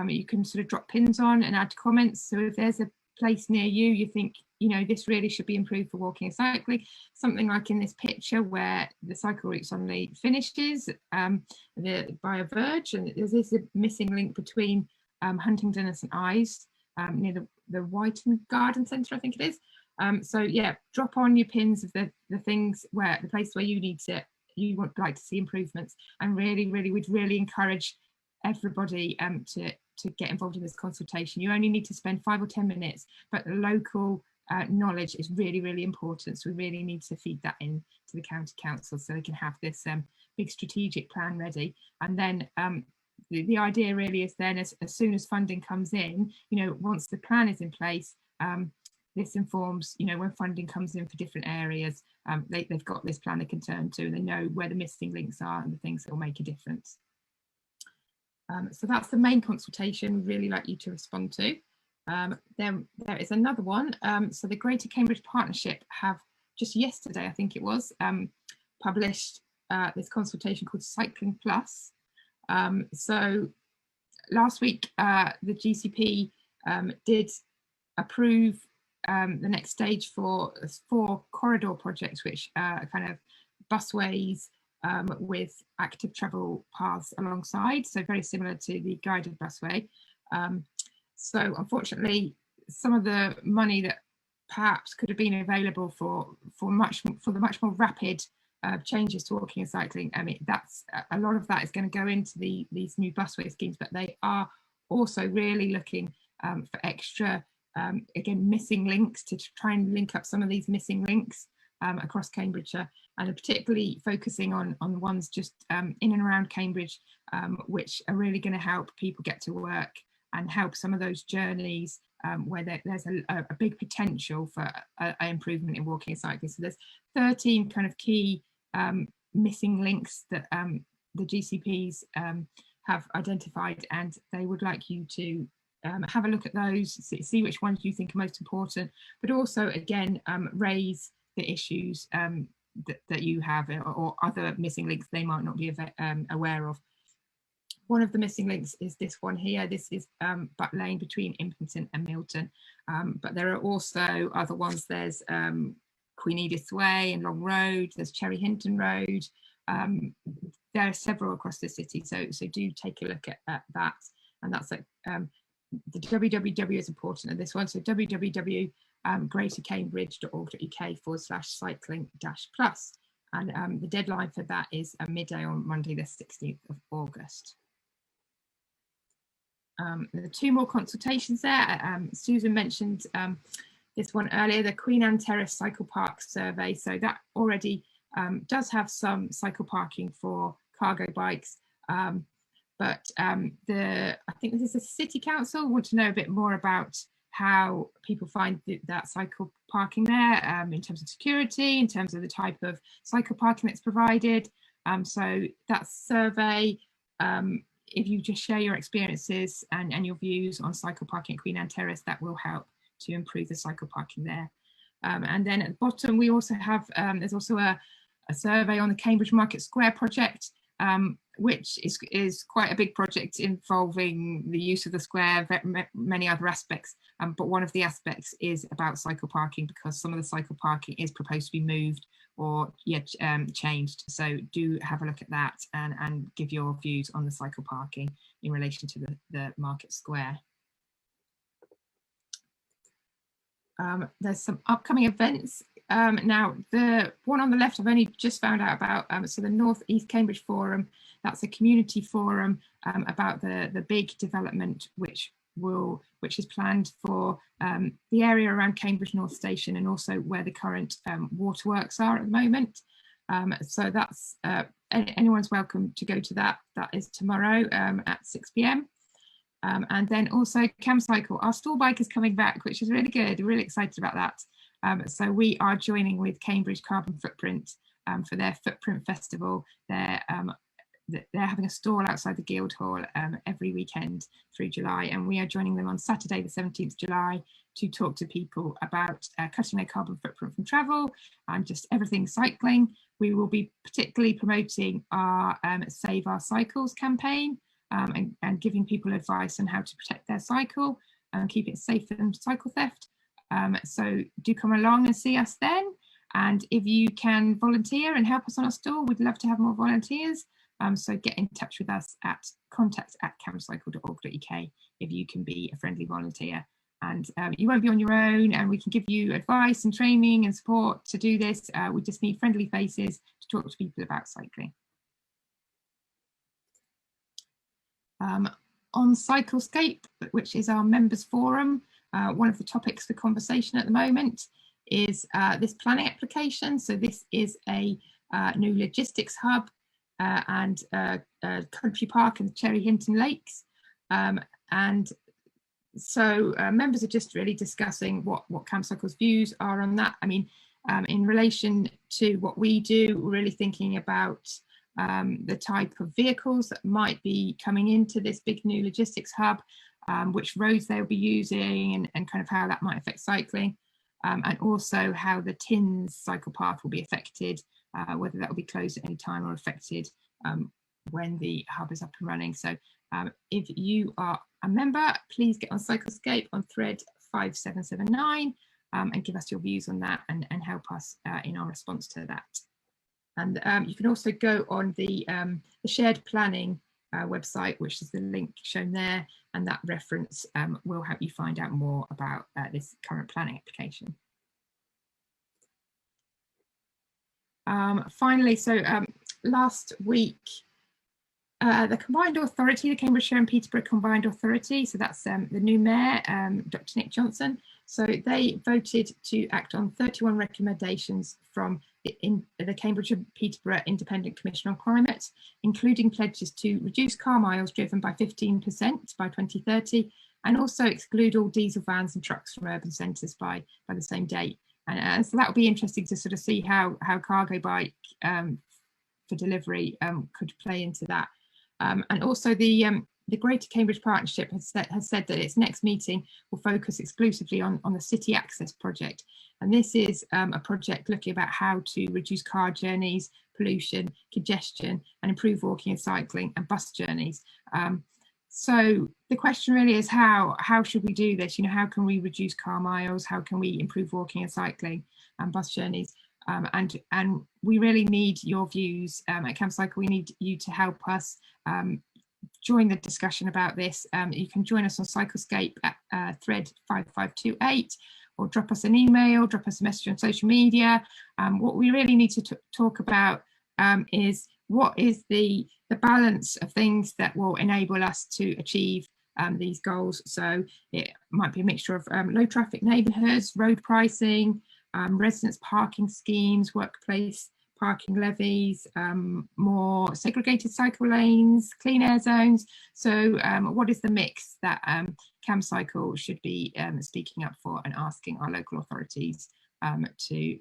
you can sort of drop pins on and add comments. So if there's a place near you, you think, you know, this really should be improved for walking and cycling, something like in this picture where the cycle route suddenly finishes by a verge, and there's a missing link between Huntingdon and St Ives near the Whiten Garden Centre, I think it is. So yeah, drop on your pins of the things where the place where you would like to see improvements, and we'd really encourage everybody to get involved in this consultation. You only need to spend 5 or 10 minutes, but the local knowledge is really important. So we really need to feed that in to the county council so they can have this big strategic plan ready. And then the idea really is then as soon as funding comes in, you know, once the plan is in place, this informs, you know, when funding comes in for different areas, they've got this plan they can turn to, and they know where the missing links are and the things that will make a difference. So that's the main consultation we'd really like you to respond to. Then there is another one. So the Greater Cambridge Partnership have just yesterday, I think it was, published this consultation called Cycling Plus. So last week, the GCP did approve the next stage for 4 corridor projects, which are kind of busways with active travel paths alongside, so very similar to the guided busway. So unfortunately, some of the money that perhaps could have been available for the much more rapid changes to walking and cycling. I mean, that's a lot of that is going to go into these new busway schemes, but they are also really looking for extra, again, missing links to try and link up some of these missing links across Cambridgeshire, and particularly focusing on the ones just in and around Cambridge, which are really going to help people get to work and help some of those journeys where there's a big potential for an improvement in walking and cycling. So there's 13 kind of key missing links that the GCPs have identified, and they would like you to have a look at those, see which ones you think are most important, but also again raise the issues that you have, or other missing links they might not be aware of. One of the missing links is this one here. This is Butt Lane between Impington and Milton, but there are also other ones. There's Queen Edith Way and Long Road, there's Cherry Hinton Road. There are several across the city, so do take a look at that. And that's like the www is important at this one, so www.greatercambridge.org.uk/cycling-plus, and the deadline for that is midday on Monday the 16th of August. There are 2 more consultations there. Susan mentioned this one earlier, the Queen Anne Terrace Cycle Park Survey. So that already does have some cycle parking for cargo bikes, but I think this is a City Council want to know a bit more about how people find that cycle parking there, in terms of security, in terms of the type of cycle parking that's provided. So that survey, if you just share your experiences and your views on cycle parking at Queen Anne Terrace, that will help to improve the cycle parking there. And then at the bottom, we also have, there's also a survey on the Cambridge Market Square project, which is quite a big project involving the use of the square, many other aspects. But one of the aspects is about cycle parking, because some of the cycle parking is proposed to be moved or changed. So do have a look at that and give your views on the cycle parking in relation to the Market Square. There's some upcoming events. Now, the one on the left I've only just found out about, so the North East Cambridge Forum, that's a community forum about the big development which is planned for the area around Cambridge North Station, and also where the current waterworks are at the moment. So that's anyone's welcome to go to that. That is tomorrow at 6 p.m. And then also Camcycle, our store bike is coming back, which is really good. We're really excited about that. So we are joining with Cambridge Carbon Footprint for their Footprint Festival. They're having a stall outside the Guildhall every weekend through July, and we are joining them on Saturday the 17th July to talk to people about cutting their carbon footprint from travel and just everything cycling. We will be particularly promoting our Save Our Cycles campaign, and giving people advice on how to protect their cycle and keep it safe from cycle theft. So do come along and see us then. And if you can volunteer and help us on our stall, we'd love to have more volunteers. So get in touch with us at contact@camcycle.org.uk if you can be a friendly volunteer. And you won't be on your own, and we can give you advice and training and support to do this. We just need friendly faces to talk to people about cycling. On Cyclescape, which is our members forum, one of the topics for conversation at the moment is this planning application. So this is a new logistics hub and a country park in the Cherry Hinton Lakes. And so members are just really discussing what Camcycle's views are on that. I mean, in relation to what we do, we're really thinking about the type of vehicles that might be coming into this big new logistics hub, which roads they'll be using, and kind of how that might affect cycling, and also how the Tins cycle path will be affected, whether that will be closed at any time or affected when the hub is up and running. So if you are a member, please get on Cyclescape on thread 5779 and give us your views on that and help us in our response to that. And you can also go on the shared planning website, which is the link shown there, and that reference will help you find out more about this current planning application. Finally, so last week, the Combined Authority, the Cambridgeshire and Peterborough Combined Authority, so that's the new mayor, Dr. Nick Johnson, so they voted to act on 31 recommendations from the Cambridge and Peterborough Independent Commission on Climate, including pledges to reduce car miles driven by 15% by 2030, and also exclude all diesel vans and trucks from urban centres by the same date. And so that will be interesting to sort of see how cargo bike for delivery could play into that. And also the Greater Cambridge Partnership has said that its next meeting will focus exclusively on the City Access project. And this is a project looking about how to reduce car journeys, pollution, congestion, and improve walking and cycling and bus journeys. So the question really is how should we do this? You know, how can we reduce car miles? How can we improve walking and cycling and bus journeys? And we really need your views at Camcycle. We need you to help us join the discussion about this. You can join us on Cyclescape at thread 5528, or drop us an email, drop us a message on social media. What we really need to talk about is what is the balance of things that will enable us to achieve these goals. So it might be a mixture of low traffic neighbourhoods, road pricing, residence parking schemes, workplace parking levies, more segregated cycle lanes, clean air zones. So what is the mix that Camcycle should be speaking up for and asking our local authorities to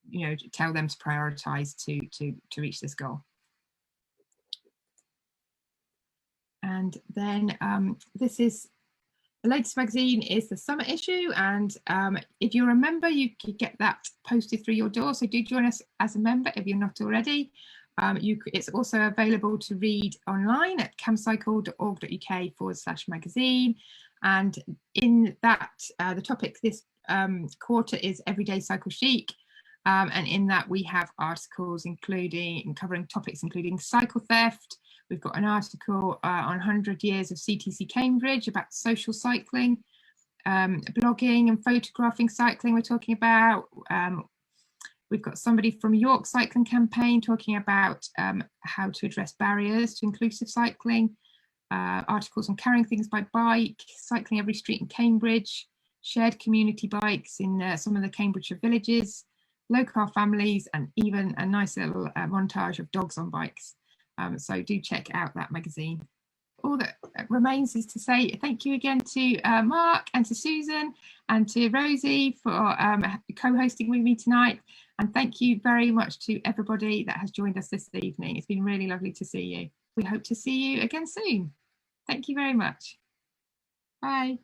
you know, tell them to prioritise to reach this goal. And then this is the latest magazine is the summer issue, and if you're a member, you could get that posted through your door. So do join us as a member if you're not already. It's also available to read online at camcycle.org.uk/magazine. And in that, the topic this quarter is Everyday Cycle Chic. And in that we have articles covering topics including cycle theft. We've got an article on 100 years of CTC Cambridge about social cycling, blogging and photographing cycling we're talking about. We've got somebody from York Cycling Campaign talking about how to address barriers to inclusive cycling, articles on carrying things by bike, cycling every street in Cambridge, shared community bikes in some of the Cambridgeshire villages, low car families, and even a nice little montage of dogs on bikes. So do check out that magazine. All that remains is to say thank you again to Mark and to Susan and to Rosie for co-hosting with me tonight. And thank you very much to everybody that has joined us this evening. It's been really lovely to see you. We hope to see you again soon. Thank you very much. Bye.